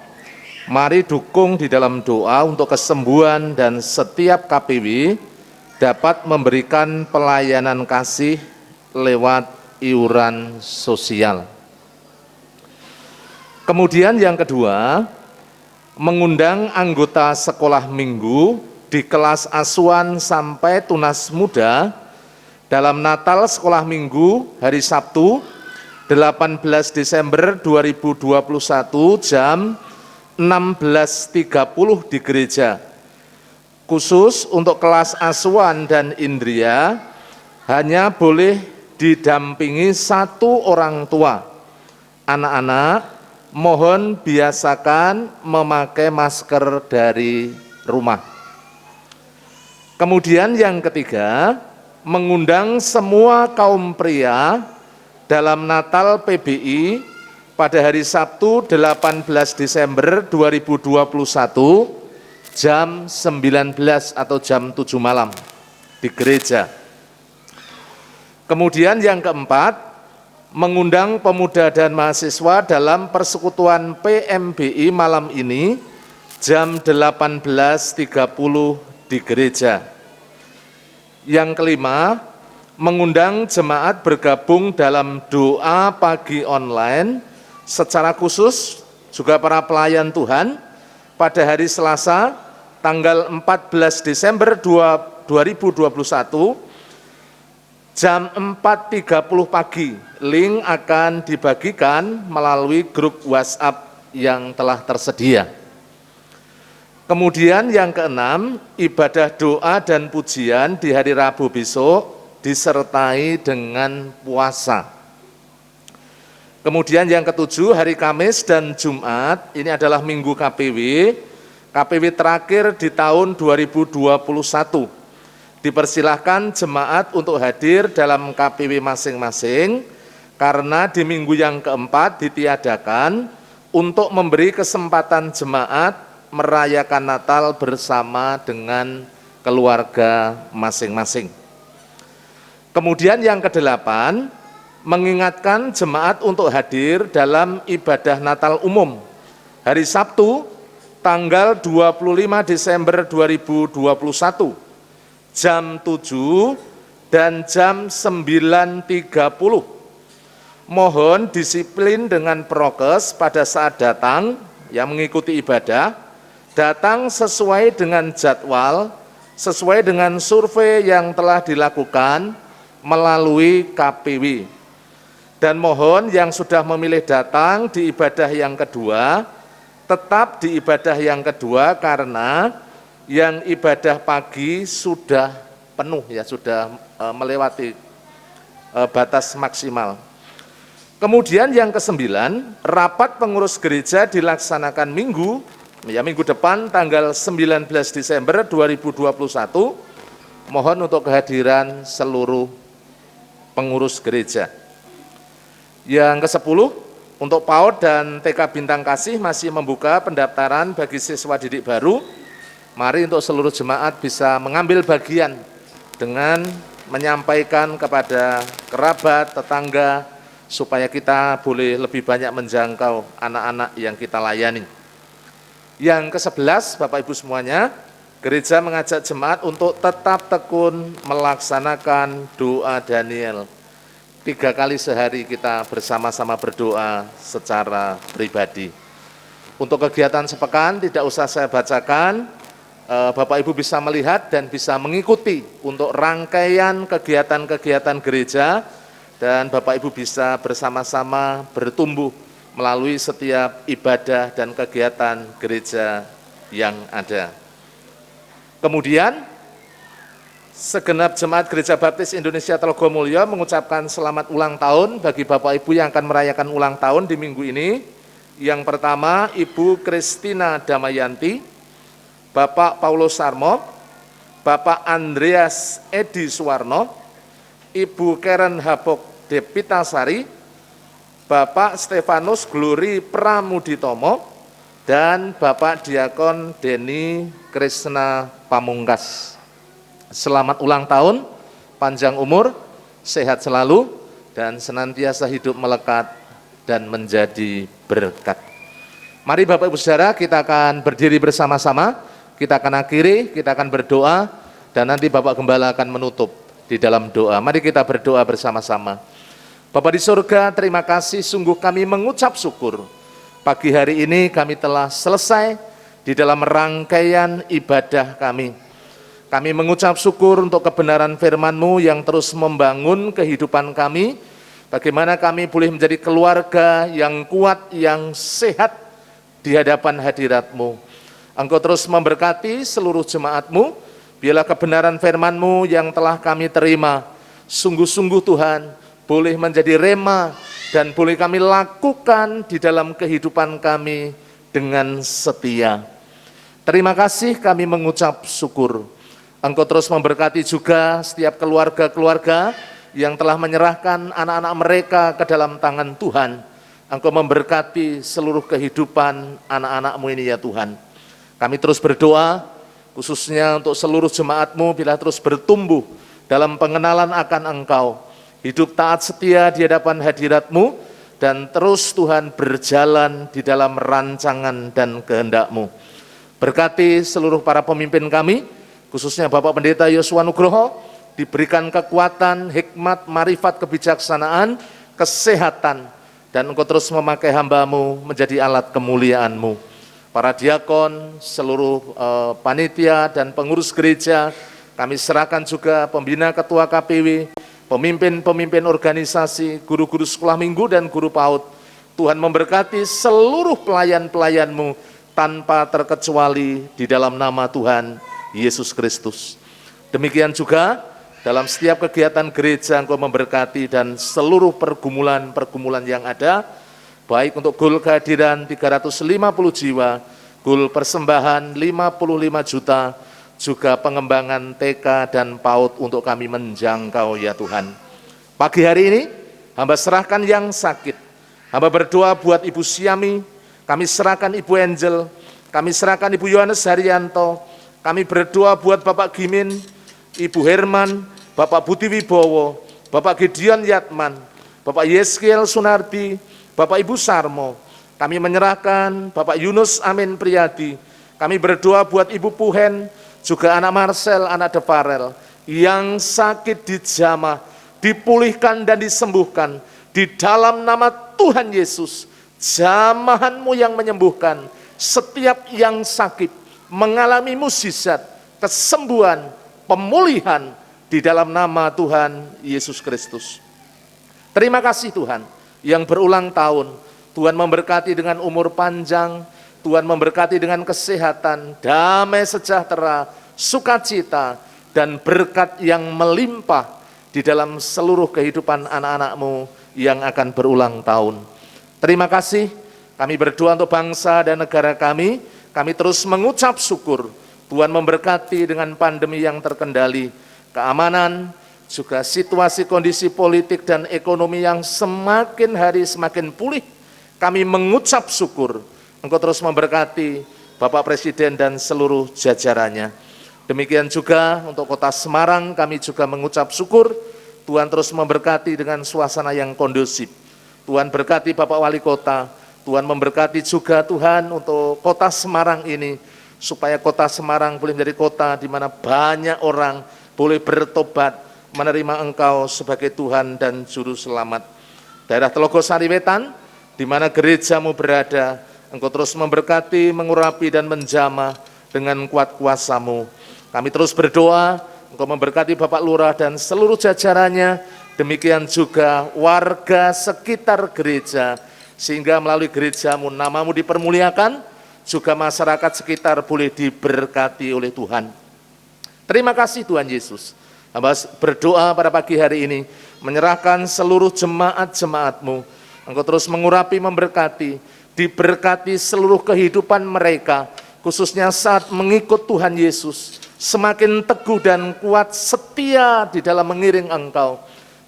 Mari dukung di dalam doa untuk kesembuhan dan setiap KPW dapat memberikan pelayanan kasih lewat iuran sosial. Kemudian yang kedua, mengundang anggota sekolah minggu di kelas asuhan sampai tunas muda dalam Natal sekolah minggu hari Sabtu 18 Desember 2021 jam 16.30 di gereja. Khusus untuk kelas asuhan dan indria hanya boleh didampingi satu orang tua. Anak-anak mohon biasakan memakai masker dari rumah. Kemudian yang ketiga, mengundang semua kaum pria dalam Natal PBI pada hari Sabtu 18 Desember 2021 jam 19 atau jam 7 malam di gereja. Kemudian yang keempat, mengundang pemuda dan mahasiswa dalam persekutuan PMBI malam ini jam 18.30 di gereja. Yang kelima, mengundang jemaat bergabung dalam doa pagi online secara khusus juga para pelayan Tuhan pada hari Selasa tanggal 14 Desember 2021 jam 4.30 pagi. Link akan dibagikan melalui grup WhatsApp yang telah tersedia. Kemudian yang keenam, ibadah doa dan pujian di hari Rabu besok disertai dengan puasa. Kemudian yang ketujuh, hari Kamis dan Jumat, ini adalah Minggu KPW terakhir di tahun 2021. Dipersilahkan jemaat untuk hadir dalam KPW masing-masing, karena di minggu yang keempat ditiadakan untuk memberi kesempatan jemaat merayakan Natal bersama dengan keluarga masing-masing. Kemudian yang kedelapan, mengingatkan jemaat untuk hadir dalam ibadah Natal umum hari Sabtu tanggal 25 Desember 2021 jam 7 dan jam 9.30. Mohon disiplin dengan prokes pada saat datang yang mengikuti ibadah, datang sesuai dengan jadwal, sesuai dengan survei yang telah dilakukan melalui KPW. Dan mohon yang sudah memilih datang di ibadah yang kedua, tetap di ibadah yang kedua karena yang ibadah pagi sudah penuh ya, sudah melewati batas maksimal. Kemudian yang kesembilan, rapat pengurus gereja dilaksanakan minggu depan tanggal 19 Desember 2021. Mohon untuk kehadiran seluruh pengurus gereja. Yang ke-10, untuk PAUD dan TK Bintang Kasih masih membuka pendaftaran bagi siswa didik baru. Mari untuk seluruh jemaat bisa mengambil bagian dengan menyampaikan kepada kerabat, tetangga, supaya kita boleh lebih banyak menjangkau anak-anak yang kita layani. Yang ke-11, Bapak Ibu semuanya, gereja mengajak jemaat untuk tetap tekun melaksanakan doa Daniel. 3 kali sehari kita bersama-sama berdoa secara pribadi. Untuk kegiatan sepekan tidak usah saya bacakan, Bapak Ibu bisa melihat dan bisa mengikuti untuk rangkaian kegiatan-kegiatan gereja, dan Bapak Ibu bisa bersama-sama bertumbuh melalui setiap ibadah dan kegiatan gereja yang ada. Kemudian, segenap jemaat Gereja Baptis Indonesia Telogomulyo mengucapkan selamat ulang tahun bagi Bapak Ibu yang akan merayakan ulang tahun di minggu ini. Yang pertama, Ibu Kristina Damayanti, Bapak Paulus Sarmo, Bapak Andreas Edi Suwarno, Ibu Karen Hapok Depitasari, Bapak Stefanus Glory Pramuditomo, dan Bapak Diakon Deni Krisna Pamungkas. Selamat ulang tahun, panjang umur, sehat selalu, dan senantiasa hidup melekat dan menjadi berkat. Mari Bapak Ibu Saudara, kita akan berdiri bersama-sama, kita akan akhiri, kita akan berdoa, dan nanti Bapak Gembala akan menutup di dalam doa. Mari kita berdoa bersama-sama. Bapa di surga, terima kasih, sungguh kami mengucap syukur. Pagi hari ini kami telah selesai di dalam rangkaian ibadah kami. Kami mengucap syukur untuk kebenaran firman-Mu yang terus membangun kehidupan kami. Bagaimana kami boleh menjadi keluarga yang kuat, yang sehat di hadapan hadirat-Mu. Engkau terus memberkati seluruh jemaat-Mu. Biarlah kebenaran firman-Mu yang telah kami terima, sungguh-sungguh Tuhan, boleh menjadi rema dan boleh kami lakukan di dalam kehidupan kami dengan setia. Terima kasih, kami mengucap syukur. Engkau terus memberkati juga setiap keluarga-keluarga yang telah menyerahkan anak-anak mereka ke dalam tangan Tuhan. Engkau memberkati seluruh kehidupan anak-anak-Mu ini ya Tuhan. Kami terus berdoa, khususnya untuk seluruh jemaat-Mu bila terus bertumbuh dalam pengenalan akan Engkau. Hidup taat setia di hadapan hadirat-Mu, dan terus Tuhan berjalan di dalam rancangan dan kehendak-Mu. Berkati seluruh para pemimpin kami, khususnya Bapak Pendeta Yosua Nugroho, diberikan kekuatan, hikmat, marifat, kebijaksanaan, kesehatan, dan Engkau terus memakai hamba-Mu menjadi alat kemuliaan-Mu. Para diakon, seluruh panitia dan pengurus gereja, kami serahkan juga pembina ketua KPW, pemimpin-pemimpin organisasi, guru-guru sekolah minggu dan guru PAUD. Tuhan memberkati seluruh pelayan-pelayan-Mu tanpa terkecuali di dalam nama Tuhan Yesus Kristus. Demikian juga dalam setiap kegiatan gereja Engkau memberkati dan seluruh pergumulan-pergumulan yang ada, baik untuk gul kehadiran 350 jiwa, gul persembahan 55 juta, juga pengembangan TK dan PAUD untuk kami menjangkau ya Tuhan. Pagi hari ini, hamba serahkan yang sakit, hamba berdoa buat Ibu Siami, kami serahkan Ibu Angel, kami serahkan Ibu Yohanes Haryanto, kami berdoa buat Bapak Gimin, Ibu Herman, Bapak Budi Wibowo, Bapak Gideon Yatman, Bapak Yeskiel Sunardi, Bapak Ibu Sarmo. Kami menyerahkan Bapak Yunus Amin Priyadi, kami berdoa buat Ibu Puhen, juga anak Marcel, anak Devarel, yang sakit dijamah, dipulihkan dan disembuhkan di dalam nama Tuhan Yesus. Jamahan-Mu yang menyembuhkan, setiap yang sakit mengalami mukjizat, kesembuhan, pemulihan di dalam nama Tuhan Yesus Kristus. Terima kasih Tuhan, yang berulang tahun, Tuhan memberkati dengan umur panjang, Tuhan memberkati dengan kesehatan, damai sejahtera, sukacita, dan berkat yang melimpah di dalam seluruh kehidupan anak-anak-Mu yang akan berulang tahun. Terima kasih, kami berdoa untuk bangsa dan negara kami terus mengucap syukur. Tuhan memberkati dengan pandemi yang terkendali, keamanan, juga situasi kondisi politik dan ekonomi yang semakin hari semakin pulih. Kami mengucap syukur, Engkau terus memberkati Bapak Presiden dan seluruh jajarannya. Demikian juga untuk Kota Semarang, kami juga mengucap syukur, Tuhan terus memberkati dengan suasana yang kondusif. Tuhan berkati Bapak Wali Kota, Tuhan memberkati juga Tuhan untuk Kota Semarang ini, supaya Kota Semarang boleh menjadi kota di mana banyak orang boleh bertobat, menerima Engkau sebagai Tuhan dan Juru Selamat. Daerah Telogosari Wetan, di mana gereja-Mu berada, Engkau terus memberkati, mengurapi dan menjamah dengan kuat kuasa-Mu. Kami terus berdoa, Engkau memberkati Bapak Lurah dan seluruh jajarannya, demikian juga warga sekitar gereja, sehingga melalui gereja-Mu nama-Mu dipermuliakan, juga masyarakat sekitar boleh diberkati oleh Tuhan. Terima kasih Tuhan Yesus. Hamba berdoa pada pagi hari ini, menyerahkan seluruh jemaat-jemaat-Mu, Engkau terus mengurapi, memberkati, diberkati seluruh kehidupan mereka, khususnya saat mengikut Tuhan Yesus, semakin teguh dan kuat setia di dalam mengiring Engkau.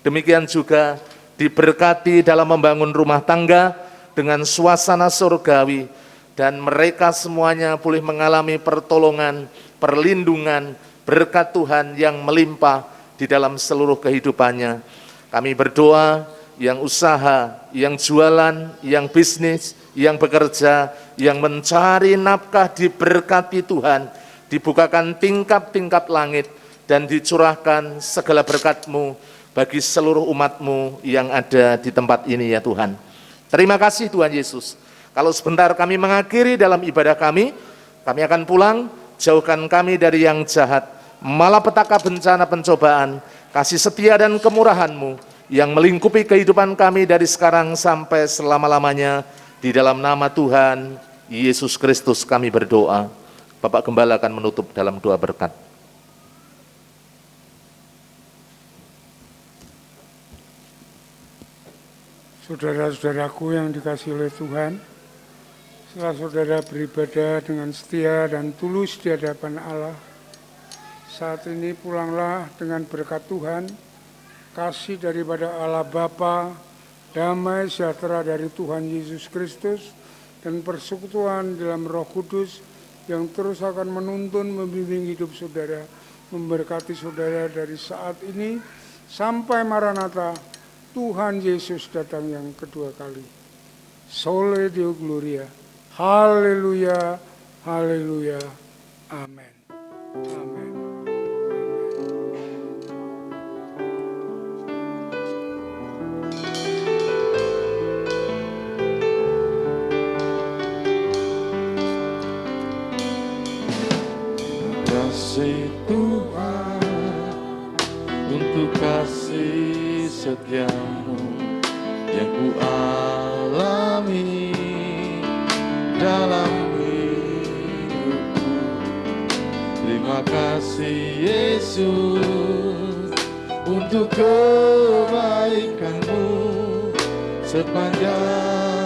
Demikian juga diberkati dalam membangun rumah tangga dengan suasana surgawi, dan mereka semuanya boleh mengalami pertolongan, perlindungan, berkat Tuhan yang melimpah di dalam seluruh kehidupannya. Kami berdoa, yang usaha, yang jualan, yang bisnis, yang bekerja, yang mencari nafkah diberkati Tuhan, dibukakan tingkap-tingkap langit, dan dicurahkan segala berkat-Mu bagi seluruh umat-Mu yang ada di tempat ini ya Tuhan. Terima kasih Tuhan Yesus. Kalau sebentar kami mengakhiri dalam ibadah kami akan pulang, jauhkan kami dari yang jahat, malapetaka bencana pencobaan, kasih setia dan kemurahan-Mu yang melingkupi kehidupan kami dari sekarang sampai selama-lamanya. Di dalam nama Tuhan Yesus Kristus kami berdoa. Bapak Gembala akan menutup dalam doa berkat. Saudara-saudaraku yang dikasihi oleh Tuhan, setelah saudara beribadah dengan setia dan tulus di hadapan Allah, Saat ini pulanglah dengan berkat Tuhan, kasih daripada Allah Bapa, damai sejahtera dari Tuhan Yesus Kristus, dan persekutuan dalam Roh Kudus yang terus akan menuntun, membimbing hidup saudara, memberkati saudara dari saat ini sampai Maranatha, Tuhan Yesus datang yang kedua kali. Sole Deo Gloria. Haleluya, haleluya, amin. Amin. Kasih Tuhan, untuk kasih setiamu yang ku alami dalam hidupku. Terima kasih Yesus untuk kebaikanmu sepanjang